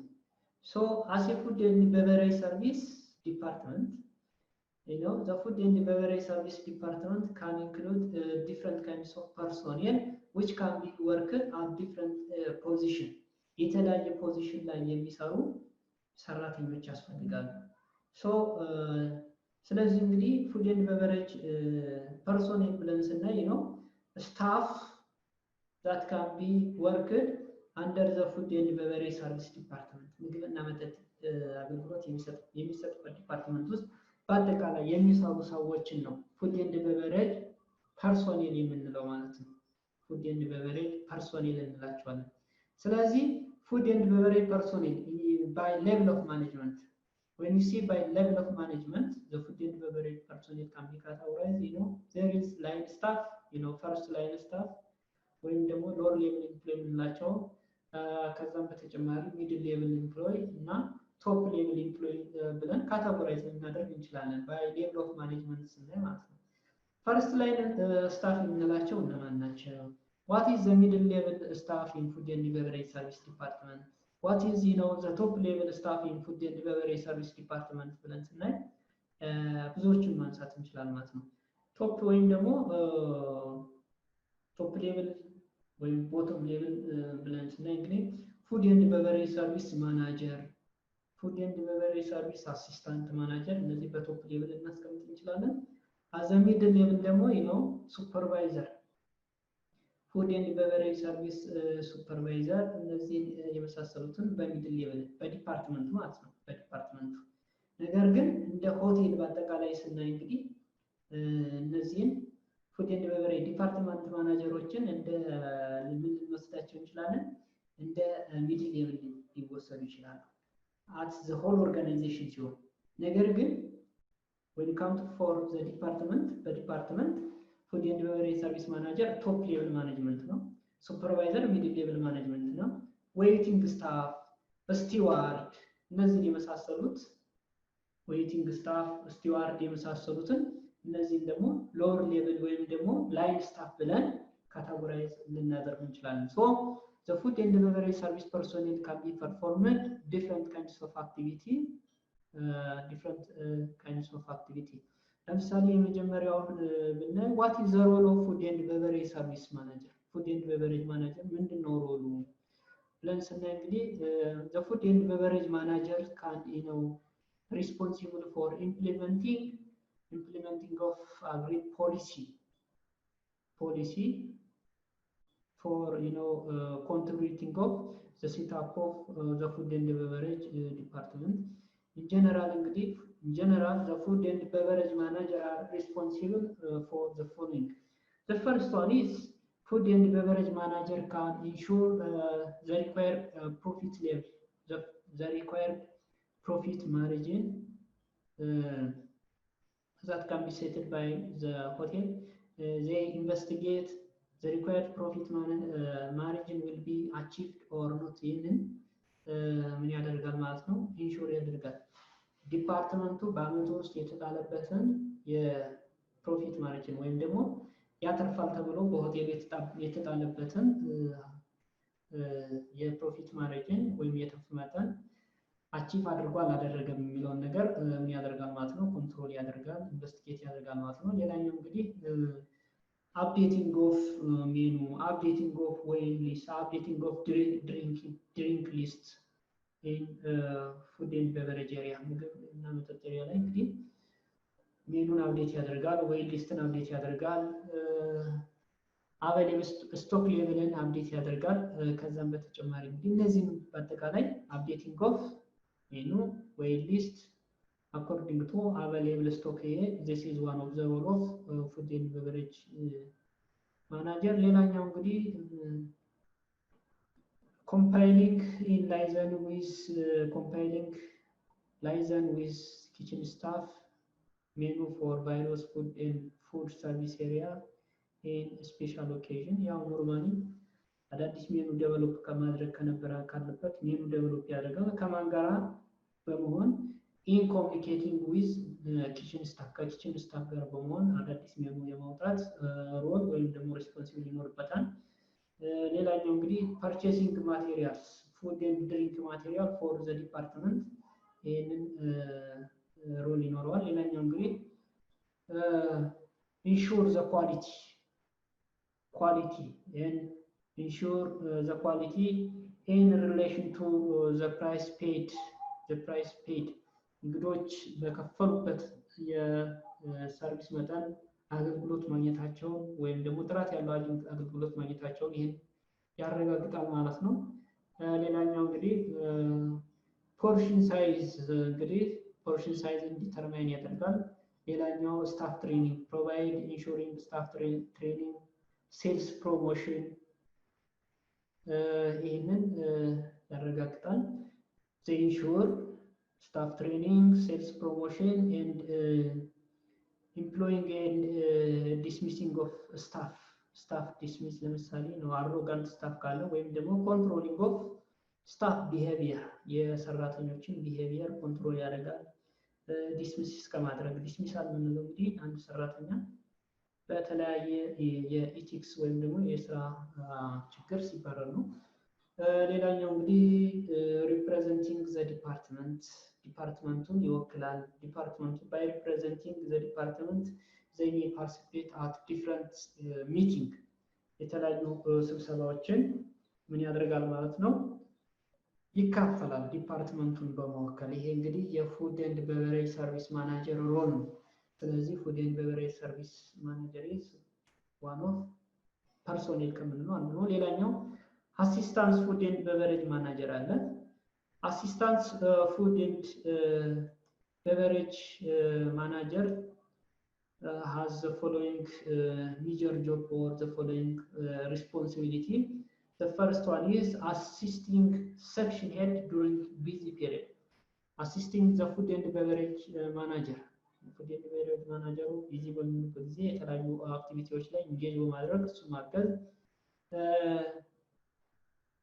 ሶ አስ ኤ ፉድ ኤንድ ቤቨሬጅ ሰርቪስ ዲፓርትመንት the food and beverage service department can include different kinds of personnel which can be worked at different position. የተለያየ ፖዚሽን ላይ የሚሰሩ ሰራተኞች ያስፈልጋሉ። ሶ ስለዚህ እንግዲህ ፉድ ኤንድ ቤቨሬጅ ፐርሶኔል ብለን ስናይ ነው ስታፍ that can be worked under the food and beverage service department ምግብና መጠጥ አገልግሎት የሚሰጥበት ዲፓርትመንት ውስጥ በአጠቃላይ የሚሰሩ ሰዎችን ነው ፉድ ኤንድ ቤቨሬጅ ፐርሶኔል የምንለው ማለት ነው። ፉድ ኤንድ ቤቨሬጅ ፐርሶኔል እንላቸዋለን። ስለዚህ ፉድ ኤንድ ቤቨሬጅ ፐርሶኔል by level of management. When you see by level of management, the food and beverage personnel can be categorized. There is line staff, first line staff, ወይም ደግሞ lower level employee ናቸው። ከዛም በተጨማሪ middle level employee እና top level employee ብለን ካቴጎራይዝ ልናደርግ እንችላለን by level of management ስናይ ማለት ነው። first line staff የምንላቸው እነማን ናቸው? What is the middle level staff in food and beverage service department? What is the top level staff in food and beverage service department ብለን ስናይ ብዙዎችን ማንሳት እንችላለን ማለት ነው። ቶፕ ወይም ደግሞ ቶፕ ሌቭል ወይም ቦቶም ሌቭል ብለን ስናይ እንግዲህ ፉድ ኤንድ ቤቨሬጅ ሰርቪስ ማናጀር፣ ፉድ ኤንድ ቤቨሬጅ ሰርቪስ አሲስታንት ማናጀር እነዚህ በቶፕ ሌቭል እናስቀምጥ እንችላለን። አዘ ሚድል ሌቭል ደግሞ ሱፐርቫይዘር፣ ፉድ ኤንድ ቤቨሬጅ ሰርቪስ ሱፐርቫይዘር እነዚህ የመሳሰሉትን በሚድል ሌቭል በዲፓርትመንቱ ማለት ነው በዲፓርትመንቱ። ነገር ግን እንደ ሆቴል በአጠቃላይ ስናይ እንግዲህ እነዚህን ፉድ ኤንድ ቤቨሬጅ ዲፓርትመንት ማናጀሮችን እንደ ምን ልንወስዳቸው እንችላለን? እንደ ሚድል ሌቭል ሊወሰዱ ይችላሉ at the whole organization ሲሆን፣ ነገር ግን when it comes for the department በዲፓርትመንት ፉድ ኤንድ ቤቨሬጅ ሰርቪስ ማናጀር ቶፕ ሌቭል ማኔጅመንት ነው። ሱፐርቫይዘር ሚድል ሌቭል ማኔጅመንት ነው። ዌይቲንግ ስታፍ፣ ስቲዋርድ እነዚህን የመሳሰሉት ዌይቲንግ ስታፍ፣ ስቲዋርድ የመሳሰሉትን እነዚህን ደግሞ ሎወር ሌቭል ወይም ደግሞ ላይን ስታፍ ብለን ካቴጎራይዝ ልናደርግ እንችላለን። ሶ the food and beverage service personnel can be performed different kinds of activity. ለምሳሌ የመጀመሪያውን ብናይ what is the role of food and beverage service manager? food and beverage manager ምንድነው ሮሉ ብለን ስናይ እንግዲህ the food and beverage manager can responsible for implementing of agreed policy for contributing of the setup of the food and beverage department. In general, the food and beverage manager are responsible for the following. The first one is food and beverage manager can ensure the required profit level, the required profit margin that can be set by the hotel. They investigate the required profit margin will be achieved or not. ምን ያደርጋል ማለት ነው? ኢንሹር ያደርጋል። ዲፓርትመንቱ በአመቱ ውስጥ የተጣለበትን የፕሮፊት ማርጂን ወይም ደግሞ ያተርፋል ተብሎ በሆቴል የተጣለበትን የፕሮፊት ማርጂን ወይም የትርፍ መጠን አቺቭ አድርጓል አላደረገም የሚለውን ነገር ምን ያደርጋል ማለት ነው? ኮንትሮል ያደርጋል፣ ኢንቨስቲጌት ያደርጋል ማለት ነው። ሌላኛው እንግዲህ updating of menu, updating of waiting list, updating of drink list in food and beverage area ምግብ እና መጠጥ ኤሪያ ላይ እንግዲህ ሜኑን አፕዴት ያደርጋል፣ ዌይት ሊስትን አፕዴት ያደርጋል፣ አቬሌብል ስቶክ ሌቭልን አፕዴት ያደርጋል። ከዛም በተጨማሪ እንግዲህ እነዚህን በአጠቃላይ updating of menu, wait list according to available stock, this is one of the role of food and beverage manager. ሌላኛው እንግዲህ compiling liaison with kitchen staff menu for various food service area in special occasion. ያው ኖርማሊ አዳዲስ ሜኑ ዴቨሎፕ ከማድረግ ካለበት ሜኑ ዴቨሎፕ ያደርጋል ከማን ጋራ በመሆን in communicating with kitchen staff ከኪችን ስታፍ ጋር በመሆን አዳዲስ ሜኑ የማውጣት ሮል ወይም ደግሞ ሪስፖንሲብል ይኖርበታል። ሌላኛው እንግዲህ purchasing materials, food and drink material for the department ይሄንን ሮል ይኖረዋል። ሌላኛው እንግዲህ ensure the quality and ensure the quality in relation to the price paid እንግዶች በከፈሉበት የሰርቪስ መጠን አገልግሎት ማግኘታቸውን ወይም ደግሞ ጥራት ያለው አገልግሎት ማግኘታቸውን ይሄን ያረጋግጣል ማለት ነው። ሌላኛው እንግዲህ ፖርሽን ሳይዝ እንግዲህ ፖርሽን ሳይዝን ዲተርማይን ያደርጋል። ሌላኛው ስታፍ ትሬኒንግ ፕሮቫይድ ኢንሹሪንግ ስታፍ ትሬኒንግ ሴልስ ፕሮሞሽን ይህንን ያረጋግጣል። they ensure staff training, sales promotion and employing and dismissing of staff dismiss ለምሳሌ ነው arrogant staff ካለ ወይም ደግሞ controlling of staff behavior የሰራተኞችን behavior ኮንትሮል ያደርጋል። ዲስሚስ እስከማድረግ ዲስሚሳል የምንለው እንግዲህ አንድ ሰራተኛ በተለያየ የኢቲክስ ወይም ደግሞ የስራ ችግር ሲባረር ነው። ሌላኛው እንግዲህ ሪፕሬዘንቲንግ ዘ ዲፓርትመንቱን ይወክላል። ዲፓርትመንቱ ባይ ሪፕሬዘንቲንግ ዘ ዲፓርትመንት they may participate at different meeting የተለያዩ ስብሰባዎችን ምን ያደርጋል ማለት ነው ይካፈላል ዲፓርትመንቱን በመወከል። ይሄ እንግዲህ የፉድ ኤንድ ቤቨሬጅ ሰርቪስ ማናጀር ሮል ነው። ስለዚህ ፉድ ኤንድ ቤቨሬጅ ሰርቪስ ማናጀር is one of ፐርሶኔል ከምንለው አንዱ ነው። ሌላኛው አሲስታንስ ፉድ ኤንድ ቤቨሬጅ ማናጀር አለ። አሲስታንስ ፉድ ኤንድ ቤቨሬጅ ማናጀር has the following major job or the following responsibility. The first one is assisting section head during busy period. Assisting the food and beverage manager. Food and beverage manager busy በሚሆንበት ጊዜ የተለያዩ አክቲቪቲዎች ላይ ኢንጌጅ በማድረግ እሱ ማገዝ።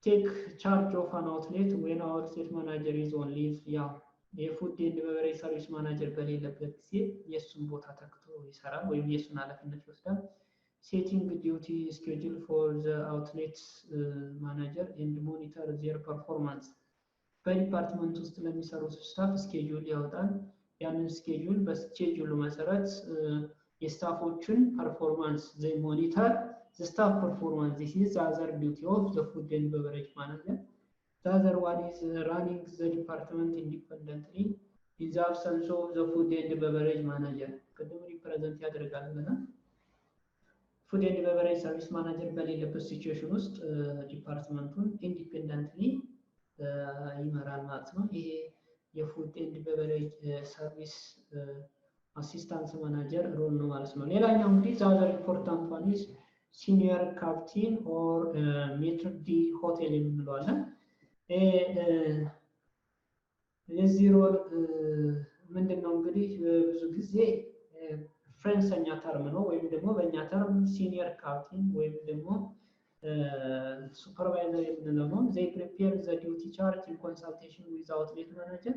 Take charge of an outlet when our outlet manager is on leave. ያው የፉድ ኤንድ ቤቨሬጅ ሰርቪስ ማናጀር በሌለበት ጊዜ የሱን ቦታ ተክቶ ይሰራል ወይም የሱን ኃላፊነት ይወስዳል። Setting duty schedule for the outlet manager and monitor their performance. በዲፓርትመንት ውስጥ ለሚሰሩ ስታፍ ስኬጁል ያወጣል። ያንን ስኬጁል በስኬጁሉ መሰረት የስታፎችን ፐርፎርማንስ they monitor the staff performance. This is the other duty of the food and beverage manager. The other one is running the department independently in the absence of the food and beverage manager. ቅድም ሪፕሬዘንት ያደርጋል ብለናል። ፉድ ኤንድ ቤቨሬጅ ሰርቪስ ማናጀር በሌለበት ሲቹዌሽን ውስጥ ዲፓርትመንቱን ኢንዲፔንደንትሊ ይመራል ማለት ነው። ይሄ የፉድ ኤንድ ቤቨሬጅ ሰርቪስ አሲስታንስ ማናጀር ሮል ነው ማለት ነው። ሌላኛው እንግዲህ the other important one is senior captain or maitre d' hotel የምንለው አለ። የዚህ ሮል ምንድነው እንግዲህ ብዙ ጊዜ ፍሬንሰኛ ተርም ነው ወይም ደግሞ በእኛ ተርም ሲኒየር ካፕቴን ወይም ደግሞ ሱፐርቫይዘር የምንለው ነው። they prepare the duty chart in consultation with the outlet manager.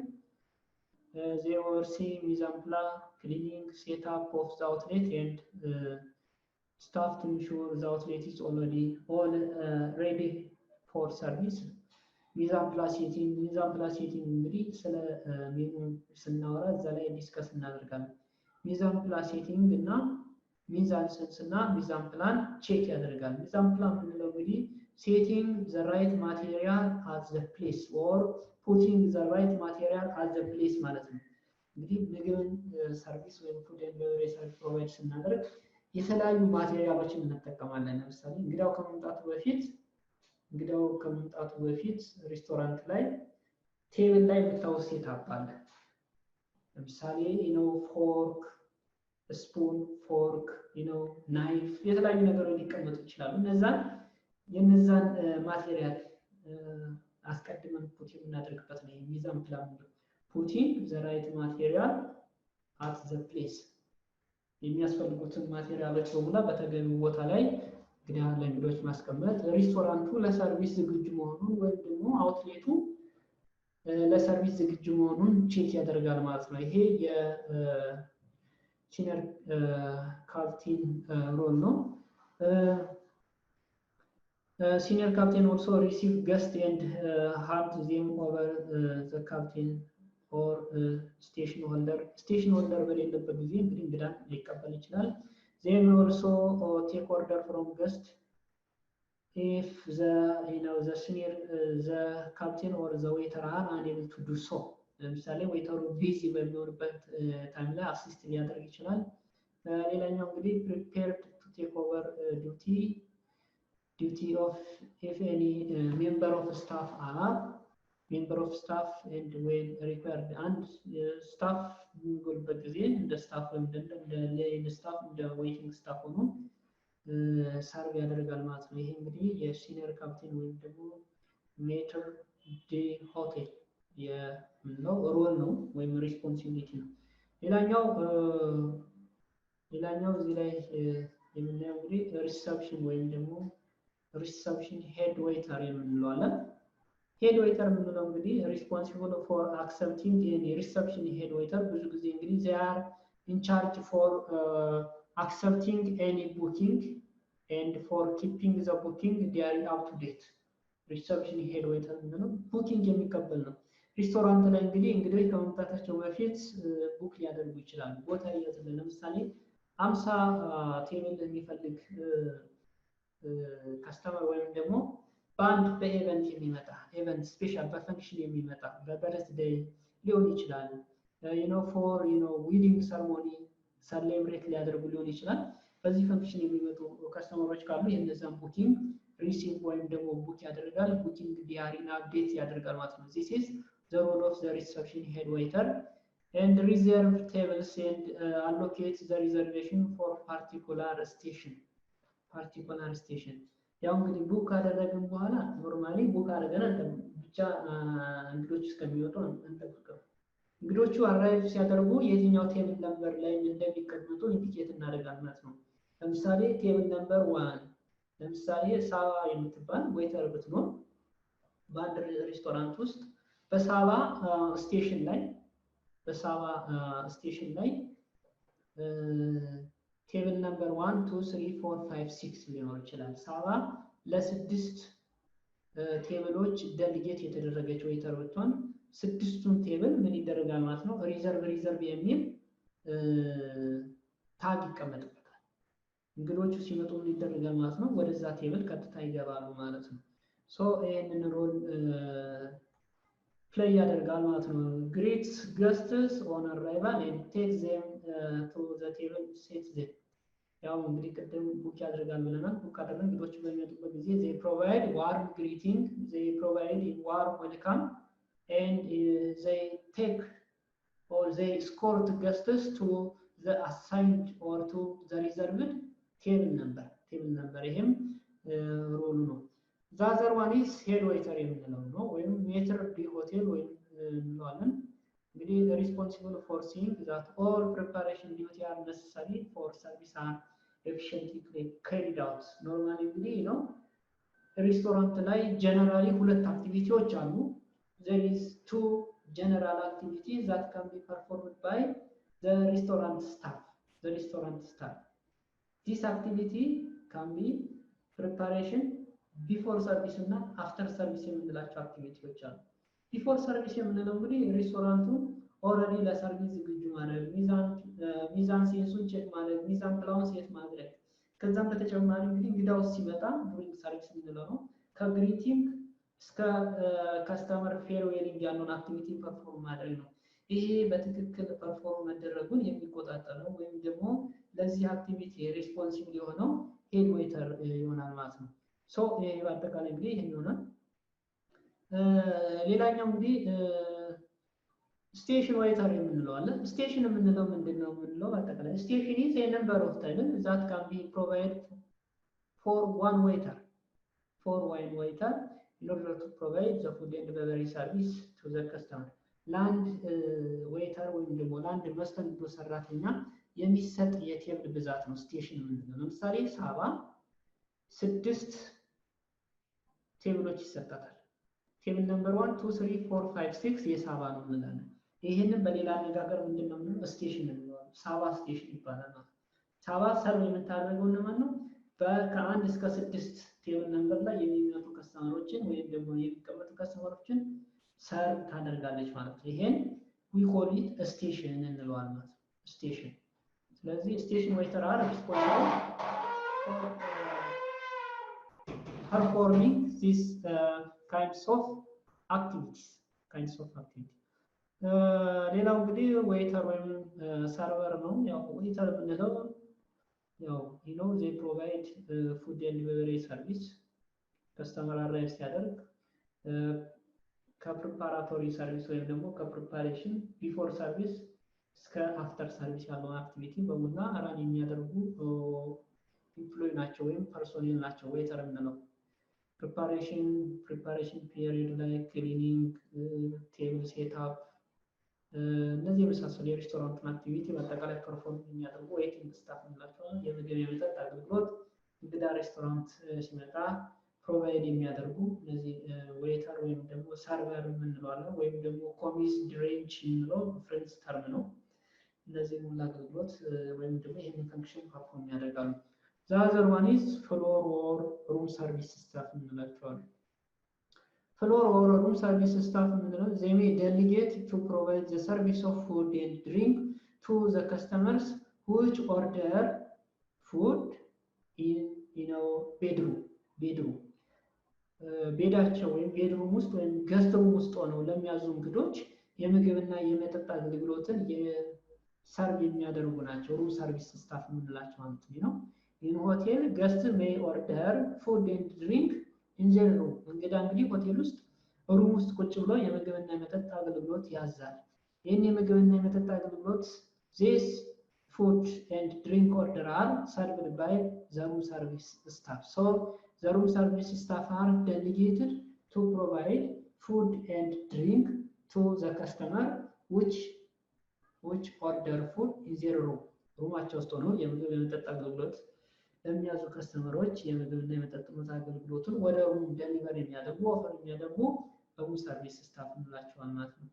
They oversee mise en place, cleaning, setup of the outlet and staff to ensure the outlet is all ready for service. mise en place setting እንግዲህ ስለ ሜኑ ስናወራ እዛ ላይ ዲስከስ እናደርጋለን። ሚዛን ፕላን ሴቲንግ እና ሚዛን ሴንስ እና ሚዛን ፕላን ቼክ ያደርጋል። ሚዛን ፕላን ምንለው እንግዲህ ሴቲንግ ዘ ራይት ማቴሪያል አት ዘ ፕሌስ ኦር ፑቲንግ ዘ ራይት ማቴሪያል አት ዘ ፕሌስ ማለት ነው። እንግዲህ ምግብን ሰርቪስ ወይም ፉድ ኤንድ ቤቨሬጅ ሰርቪስ ፕሮቫይድ ስናደርግ የተለያዩ ማቴሪያሎችን እንጠቀማለን። ለምሳሌ እንግዳው ከመምጣቱ በፊት ሬስቶራንት ላይ ቴብል ላይ ብታው ሴታፕ አለ። ለምሳሌ ፎርክ ስፑን ፎርክ ናይፍ የተለያዩ ነገሮች ሊቀመጡ ይችላሉ። የነዛን ማቴሪያል አስቀድመን ፑት የምናደርግበት ነው የሚዛን ፕላን ነው። ፑቲንግ ዘ ራይት ማቴሪያል አት ዘ ፕሌስ የሚያስፈልጉትን ማቴሪያሎች በሙላ በተገቢው ቦታ ላይ እንግዲህ ለእንግዶች ማስቀመጥ። ሬስቶራንቱ ለሰርቪስ ዝግጁ መሆኑን ወይም ደግሞ አውትሌቱ ለሰርቪስ ዝግጁ መሆኑን ቼክ ያደርጋል ማለት ነው። ይሄ የሲኒየር ካፕቴን ሮል ነው። ሲኒየር ካፕቴን also receive guest and hand them over the captain or station holder በሌለበት ጊዜ እንግዲህ እንግዳን ሊቀበል ይችላል። they will also take order from guest if the senior the captain or the waiter are unable to do so. ለምሳሌ ዌይተሩ ቢዚ በሚሆንበት ታይም ላይ አሲስት ሊያደርግ ይችላል። ሌላኛው እንግዲህ prepared to take over duty of if any member of staff and when required and staff በሚጎልበት ጊዜ እንደ ስታፍ ወይም እንደ ስታፍ እንደ ዌይቲንግ ስታፍ ሆኖ ሰርቭ ያደርጋል ማለት ነው። ይሄ እንግዲህ የሲኒየር ካፕቴን ወይም ደግሞ ሜትር ዲ ሆቴል የምንለው ሮል ነው ወይም ሪስፖንሲቢሊቲ ነው። ሌላኛው እዚህ ላይ የምናየው እንግዲህ ሪሰፕሽን ወይም ደግሞ ሪሰፕሽን ሄድ ዌይተር የምንለው አለ። ሄድ ዌይተር የምንለው እንግዲህ ሪስፖንሲብል ፎር አክሰፕቲንግ ኤኒ ሪሰፕሽን ሄድ ዌይተር ብዙ ጊዜ እንግዲህ they are in charge for accepting any booking and for keeping the booking diary up to date ሪሰፕሽን ሄድ ዌይተር የምንለው ቡኪንግ የሚቀበል ነው። ሬስቶራንት ላይ እንግዲህ እንግዶች ከመምጣታቸው በፊት ቡክ ሊያደርጉ ይችላሉ። ቦታ ይያዝልን። ለምሳሌ 50 ቴብል የሚፈልግ ከስተመር ወይም ደግሞ በአንድ በኢቨንት የሚመጣ ኢቨንት ስፔሻል በፈንክሽን የሚመጣ በበርዝዴይ ሊሆን ይችላል ፎር ዊዲንግ ሰርሞኒ ሰሌብሬት ሊያደርጉ ሊሆን ይችላል። በዚህ ፈንክሽን የሚመጡ ከስተመሮች ካሉ የነዛን ቡኪንግ ሪሲቭ ወይም ደግሞ ቡክ ያደርጋል። ቡኪንግ ዲያሪና አፕዴት ያደርጋል ማለት ነው። this is the role of the reception head waiter and reserve tables and allocate the reservation for particular station ያው እንግዲህ ቡክ ካደረግን በኋላ ኖርማሊ ቡክ አድርገን ብቻ እንግዶች እስከሚወጡ እንጠብቀው። እንግዶቹ አራይቭ ሲያደርጉ የትኛው ቴብል ነምበር ላይ እንደሚቀመጡ ኢንዲኬት እናደርጋለን ማለት ነው። ለምሳሌ ቴብል ነምበር 1 ለምሳሌ ሳባ የምትባል ዌይተር ብትኖር በአንድ ሬስቶራንት ውስጥ በሳባ ስቴሽን ላይ ቴብል ነምበር 1 2 3 4 5 6 ሊኖር ይችላል። ሳባ ለስድስት ቴብሎች ደሊጌት የተደረገች ዌይተር ብትሆን ስድስቱን ቴብል ምን ይደረጋል ማለት ነው ሪዘርቭ የሚል ታግ ይቀመጥበታል። እንግዶቹ ሲመጡ ምን ይደረጋል ማለት ነው ወደዛ ቴብል ቀጥታ ይገባሉ ማለት ነው። ሶ ይሄንን ሮል ፕሌይ ያደርጋል ማለት ነው። greet guests on arrival and take them to the table set them ያው እንግዲህ ቅድም ቡክ ያደርጋል ብለናል። ቡክ አደረግን እንግዶቹ በሚመጡበት ጊዜ they provide warm greeting they provide warm welcome and they take or they escort guests to the assigned or to the reserved table number ይሄም ሮሉ ነው። the other one is head waiter የምንለው ነው ወይም ሜትር ዲ ሆቴል ወይም እንለዋለን። እንግዲህ responsible for seeing that all preparation duty are necessary for service are efficiently carried out ኖርማሊ እንግዲህ ሬስቶራንት ላይ ጀነራሊ ሁለት አክቲቪቲዎች አሉ። there is two general activities that can be performed by the restaurant staff this activity can be preparation before service እና after service የምንላቸው አክቲቪቲዎች አሉ። before service የምንለው እንግዲህ ሬስቶራንቱ ኦልሬዲ ለሰርቪስ ዝግጁ ማድረግ ሚዛን ሴንሱን ቼክ ማድረግ ሚዛን ፕላውን ሴት ማድረግ ከዛም በተጨማሪ እንግዲህ እንግዳው ሲመጣ ዱሪንግ ሰርቪስ የምንለው ነው ከግሪቲንግ እስከ ከስተመር ፌርዌሊንግ ያለውን አክቲቪቲ ፐርፎርም ማድረግ ነው። ይሄ በትክክል ፐርፎርም መደረጉን የሚቆጣጠረው ወይም ደግሞ ለዚህ አክቲቪቲ ሬስፖንሲብል የሆነው ሄድ ዌይተር ይሆናል ማለት ነው። ሶ ይሄ በአጠቃላይ እንግዲህ ይሄን ይሆናል። ሌላኛው እንግዲህ ስቴሽን ዌይተር የምንለው አለ። ስቴሽን የምንለው ምንድነው የምንለው አጠቃላይ ስቴሽን is a number of tables that can be provided for one waiter in order to provide the food and beverage service to the customer ለአንድ ዌይተር ወይም ደግሞ ለአንድ መስተንግዶ ሰራተኛ የሚሰጥ የቴብል ብዛት ነው ስቴሽን የምንለው። ለምሳሌ ሳባ 6 ቴብሎች ይሰጣታል። ቴብል ነምበር 1 2 3 4 5 6 የሳባ ነው እንላለን። ይሄንን በሌላ አነጋገር ምንድነው የምንለው ስቴሽን ነው። ሳባ ስቴሽን ይባላል ማለት ነው። ሳባ ሰርቭ የምታደርገው ለማን ነው? ከ1 እስከ 6 ቴብል ነምበር ላይ የሚመጡ ከስተመሮችን ወይም ደግሞ የሚቀመጡ ከስተመሮችን ሰርቭ ታደርጋለች ማለት ነው። ይሄን we call it ስቴሽን እንለዋለን ማለት ነው። ስቴሽን ስለዚህ ስቴሽን ዌይተር are responsible for performing these kinds of activities ሌላው እንግዲህ ዌይተር ወይም ሰርቨር ነው። ያው ዌይተር የምንለው ያው they provide food and beverage service ከስተመር አራይቭ ሲያደርግ ከፕሪፓራቶሪ ሰርቪስ ወይም ደግሞ ከፕሪፓሬሽን ቢፎር ሰርቪስ እስከ አፍተር ሰርቪስ ያለውን አክቲቪቲ በሙላ ራን የሚያደርጉ ኢምፕሎይ ናቸው ወይም ፐርሶኔል ናቸው ዌይተር የምንለው። ፕሪፓሬሽን ፒሪየድ ላይ ክሊኒንግ፣ ቴብል ሴትአፕ እነዚህ የመሳሰሉ የሬስቶራንቱን አክቲቪቲ በአጠቃላይ ፐርፎርም የሚያደርጉ ዌይቲንግ ስታፍ እንላቸዋለን። የምግብ የመጠጥ አገልግሎት እንግዳ ሬስቶራንት ሲመጣ ፕሮቫይድ የሚያደርጉ እነዚህ ዌይተር ወይም ደግሞ ሰርቨር የምንለዋለን ወይም ደግሞ ኮሚስ ድሬንች የምንለው ፍሬንች ተርም ነው። እነዚህ ሙሉ አገልግሎት ወይም ደግሞ ይህንን ፈንክሽን ፐርፎርም ያደርጋሉ። The other one is floor or room service staff እንላቸዋለን። Floor or room service staff የምንለው they may delegate to provide the service of food and drink to the customers which order food in bedroom ቤዳቸው ወይም ቤድሩም ውስጥ ወይም ገስት ሩም ውስጥ ሆነው ለሚያዙ እንግዶች የምግብና የመጠጥ አገልግሎትን ሰርቭ የሚያደርጉ ናቸው። ሩም ሰርቪስ ስታፍ የምንላቸው ማለት ነው። ኢን ሆቴል ገስት ሜይ ኦርደር ፉድ ኤንድ ድሪንክ ኢን ዜር ሩም። እንግዳ እንግዲህ ሆቴል ውስጥ ሩም ውስጥ ቁጭ ብሎ የምግብና የመጠጥ አገልግሎት ያዛል። ይህን የምግብና የመጠጥ አገልግሎት ዚስ ፉድ ኤንድ ድሪንክ ኦርደር አር ሰርቭድ ባይ ዘ ሩም ሰርቪስ ስታፍ ሶ the room service staff are delegated to provide food and drink to the customer which order food in their room. ሩማቸው ውስጥ ሆነው የምግብ የመጠጥ አገልግሎት ለሚያዙ ከስተመሮች የምግብና የመጠጥ አገልግሎቱን ወደ ሩም ዴሊቨር የሚያደርጉ ኦፈር የሚያደርጉ ሩም ሰርቪስ ስታፍ እንላቸዋለን ማለት ነው።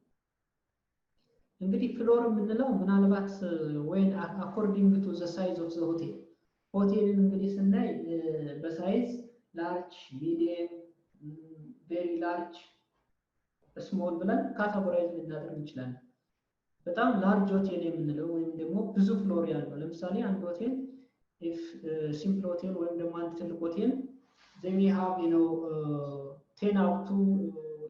እንግዲህ ፍሎር የምንለው ምናልባት when according to the size of the hotel ሆቴልን እንግዲህ ስናይ በሳይዝ ላርጅ፣ ሚዲየም፣ ቬሪ ላርጅ፣ ስሞል ብለን ካቴጎራይዝ ልናደርግ እንችላለን። በጣም ላርጅ ሆቴል የምንለው ወይም ደግሞ ብዙ ፍሎር ያለው ለምሳሌ አንድ ሆቴል ኢፍ ሲምፕል ሆቴል ወይም ደግሞ አንድ ትልቅ ሆቴል they may have 10 up to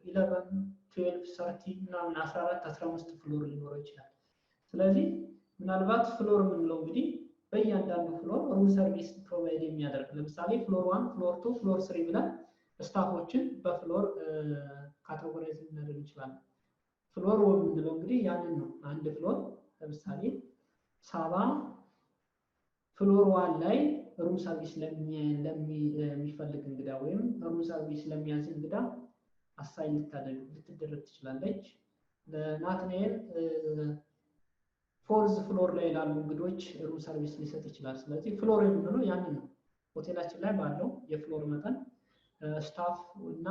11 12 30 ምናምን 14 15 ፍሎር ሊኖረው ይችላል። ስለዚህ ምናልባት ፍሎር የምንለው እንግዲህ በእያንዳንዱ ፍሎር ሩም ሰርቪስ ፕሮቫይድ የሚያደርግ ለምሳሌ ፍሎር 1 ፍሎር 2 ፍሎር 3 ብለን ስታፎችን በፍሎር ካቴጎራይዝ ልናደርግ እንችላለን። ፍሎር የምንለው እንግዲህ ያንን ነው። አንድ ፍሎር ለምሳሌ 70 ፍሎር 1 ላይ ሩም ሰርቪስ ለሚፈልግ እንግዳ ወይም ሩም ሰርቪስ ለሚያዝ እንግዳ አሳይን ልትደረግ ትችላለች። ለናትናኤል ፎርዝ ፍሎር ላይ ላሉ እንግዶች ሩም ሰርቪስ ሊሰጥ ይችላል። ስለዚህ ፍሎር የምንለው ያንን ነው። ሆቴላችን ላይ ባለው የፍሎር መጠን ስታፍ እና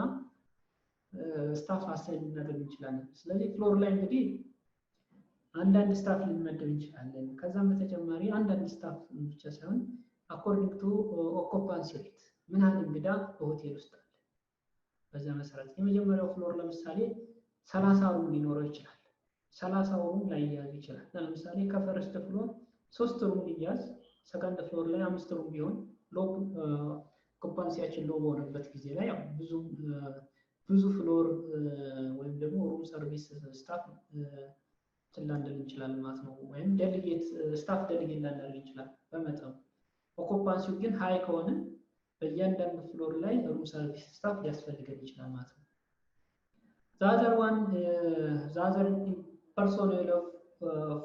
ስታፍ አሳይን ልናደርግ እንችላለን። ስለዚህ ፍሎር ላይ እንግዲህ አንዳንድ ስታፍ ልንመደብ እንችላለን። ከዛም በተጨማሪ አንዳንድ ስታፍ ብቻ ሳይሆን አኮርዲንግ ቱ ኦኩፓንሲ ሬት ምን ያህል እንግዳ በሆቴል ውስጥ አለ፣ በዛ መሰረት የመጀመሪያው ፍሎር ለምሳሌ 30 ሩም ሊኖረው ይችላል። 30 ሩም ላይ ያዝ ይችላል። ለምሳሌ ከፈርስት ፍሎር 3 ሩም ሊያዝ፣ ሰከንድ ፍሎር ላይ 5 ሩም ቢሆን ሎ ኦኩፓንሲያችን ሎ በሆነበት ጊዜ ላይ ያው ብዙ ፍሎር ወይም ደግሞ ሩም ሰርቪስ ስታፍ ትላንደል እንችላለን ማለት ነው። ወይም ዴሊጌት ስታፍ ዴሊጌት ላንደል ይችላል በመጠኑ። ኦኩፓንሲው ግን ሃይ ከሆነ በእያንዳንዱ ፍሎር ላይ ሩም ሰርቪስ ስታፍ ሊያስፈልገን ይችላል ማለት ነው። the other personnel of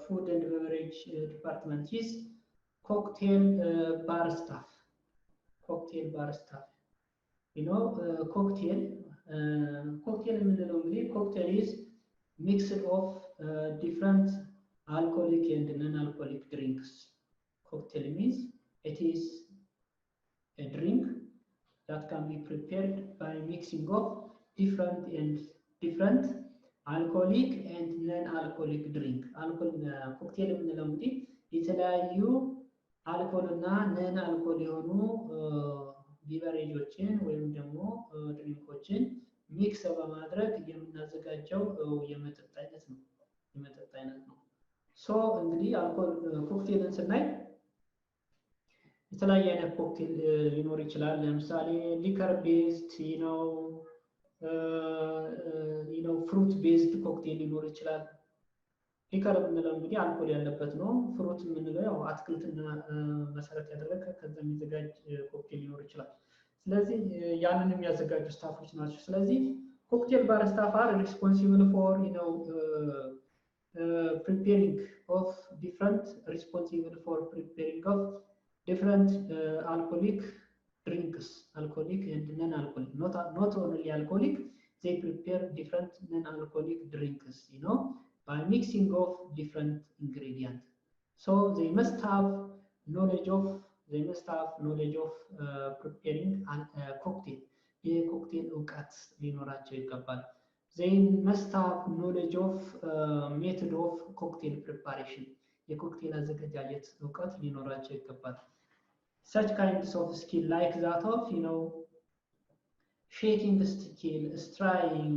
food and beverage department is cocktail bar staff. Cocktail bar staff. Cocktail የምንለው እንግዲህ cocktail is mixed of different alcoholic and non-alcoholic drinks. Cocktail means it is a drink that can be prepared by mixing of different alcoholic and non-alcoholic drink. ኮክቴል የምንለው እንግዲህ የተለያዩ አልኮል እና ነን አልኮል የሆኑ ቢቨሬጆችን ወይም ደግሞ ድሪንኮችን ሚክስ በማድረግ የምናዘጋጀው የመጠጥ አይነት ነው። ሶ እንግዲህ ኮክቴልን ስናይ የተለያየ አይነት ኮክቴል ሊኖር ይችላል። ለምሳሌ ሊከር ቤዝድ ፍሩት ቤዝድ ኮክቴል ሊኖር ይችላል። ሊከር የምንለው እንግዲህ አልኮል ያለበት ነው። ፍሩት የምንለው ያው አትክልትና መሰረት ያደረገ ከዛ የሚዘጋጅ ኮክቴል ሊኖር ይችላል። ስለዚህ ያንን የሚያዘጋጁ ስታፎች ናቸው። ስለዚህ ኮክቴል ባር ስታፍ አር ሪስፖንሲብል ፎር preparing of different alcoholic drinks, alcoholic and non-alcoholic, not only alcoholic, they prepare different non-alcoholic drinks, by mixing of different ingredients. So they must have knowledge of preparing cocktail. የኮክቴል እውቀት ሊኖራቸው ይገባል። they must have knowledge of method of cocktail preparation. የኮክቴል አዘገጃጀት እውቀት ሊኖራቸው ይገባል። such kinds of skill like that of shaking skill, stirring,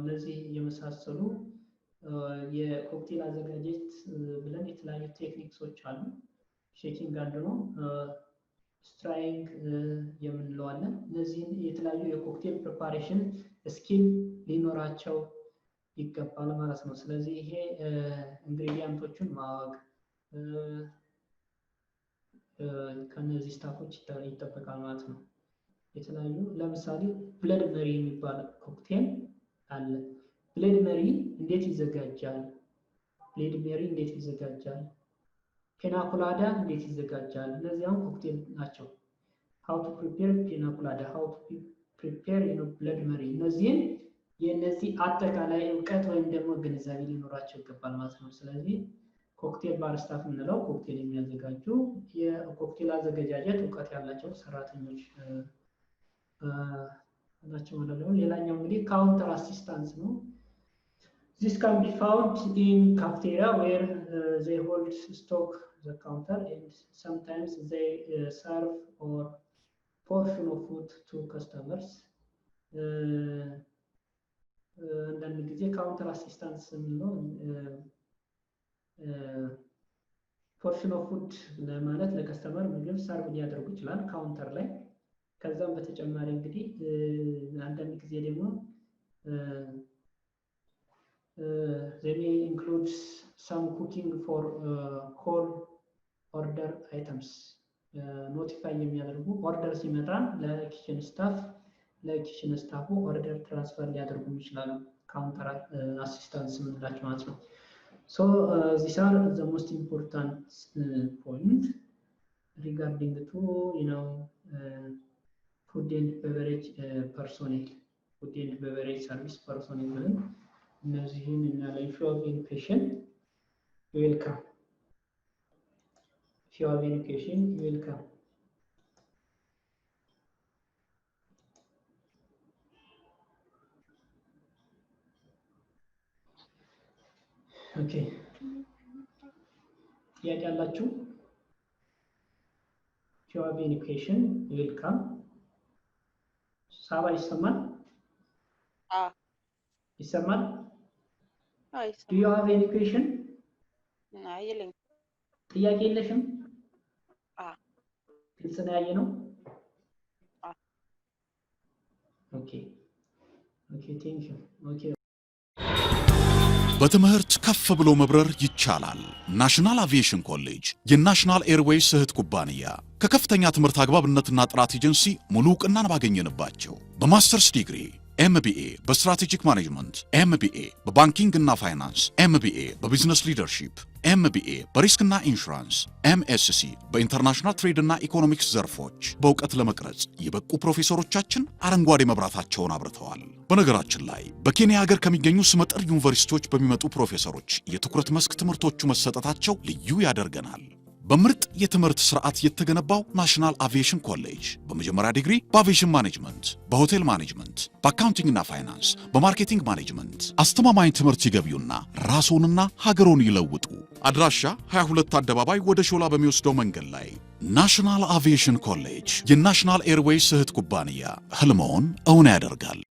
እነዚህ የመሳሰሉ የኮክቴል አዘገጃጀት ብለን የተለያዩ ቴክኒክሶች አሉ። ሼኪንግ አንዱ ነው። ስትራይንግ የምንለው አለ። እነዚህን የተለያዩ የኮክቴል ፕሪፓሬሽን ስኪል ሊኖራቸው ይገባል ማለት ነው። ስለዚህ ይሄ ኢንግሪዲየንቶቹን ማወቅ ከነዚህ ስታፎች ይጠበቃል ማለት ነው። የተለያዩ ለምሳሌ ብለድ መሪ የሚባል ኮክቴል አለ። ብለድ መሪ እንዴት ይዘጋጃል? ፒናኮላዳ እንዴት ይዘጋጃል? እነዚያም ኮክቴል ናቸው። how to prepare ፒናኮላዳ፣ how to prepare ብለድ መሪ። የነዚህ አጠቃላይ እውቀት ወይም ደግሞ ግንዛቤ ሊኖራቸው ይገባል ማለት ነው። ስለዚህ ኮክቴል ባር ስታፍ የምንለው ኮክቴል የሚያዘጋጁ የኮክቴል አዘገጃጀት እውቀት ያላቸው ሰራተኞች ናቸው ማለት ነው። ሌላኛው እንግዲህ ካውንተር አሲስታንስ ነው። This can be found in cafeteria where they hold stock the counter and sometimes they serve or portion of food to customers. አንዳንድ ጊዜ ካውንተር አሲስታንስ ነው ፖርሽን ኦፍ ፉድ ለማለት ለከስተመር ምግብ ሰርቭ ሊያደርጉ ይችላል ካውንተር ላይ። ከዛም በተጨማሪ እንግዲህ አንዳንድ ጊዜ ደግሞ they may include some cooking for call order items. ኖቲፋይ የሚያደርጉ ኦርደር ሲመጣ ለኪችን ስታፉ ኦርደር ትራንስፈር ሊያደርጉ ይችላሉ። ካውንተር አሲስታንስ የምንላቸው ማለት ነው። So these are the most important point regarding to food and beverage personnel, food and beverage service personnel. እነዚህን እና if you have any patient, welcome. If you have any patient, welcome. Okay. ጥያቄ ያላችሁ? If you have any patient, welcome. ሳባ ይሰማል? ይሰማል? Do you have any question? የለኝም። ጥያቄ የለሽም? ግልጽ ነው ያየነው? Okay. Thank you. Okay. በትምህርት ከፍ ብሎ መብረር ይቻላል። ናሽናል አቪዬሽን ኮሌጅ የናሽናል ኤርዌይስ እህት ኩባንያ ከከፍተኛ ትምህርት አግባብነትና ጥራት ኤጀንሲ ሙሉ ዕውቅናን ባገኘንባቸው በማስተርስ ዲግሪ ኤምቢኤ በስትራቴጂክ ማኔጅመንት፣ ኤምቢኤ በባንኪንግ እና ፋይናንስ፣ ኤምቢኤ በቢዝነስ ሊደርሺፕ፣ ኤምቢኤ በሪስክና ኢንሹራንስ፣ ኤምኤስሲ በኢንተርናሽናል ትሬድ እና ኢኮኖሚክስ ዘርፎች በእውቀት ለመቅረጽ የበቁ ፕሮፌሰሮቻችን አረንጓዴ መብራታቸውን አብርተዋል። በነገራችን ላይ በኬንያ ሀገር ከሚገኙ ስመጥር ዩኒቨርሲቲዎች በሚመጡ ፕሮፌሰሮች የትኩረት መስክ ትምህርቶቹ መሰጠታቸው ልዩ ያደርገናል። በምርጥ የትምህርት ስርዓት የተገነባው ናሽናል አቪዬሽን ኮሌጅ በመጀመሪያ ዲግሪ በአቪዬሽን ማኔጅመንት፣ በሆቴል ማኔጅመንት፣ በአካውንቲንግ እና ፋይናንስ፣ በማርኬቲንግ ማኔጅመንት አስተማማኝ ትምህርት ይገቢውና ራስዎንና ሀገሮን ይለውጡ። አድራሻ 22 አደባባይ ወደ ሾላ በሚወስደው መንገድ ላይ። ናሽናል አቪዬሽን ኮሌጅ የናሽናል ኤርዌይስ እህት ኩባንያ ህልሞን እውን ያደርጋል።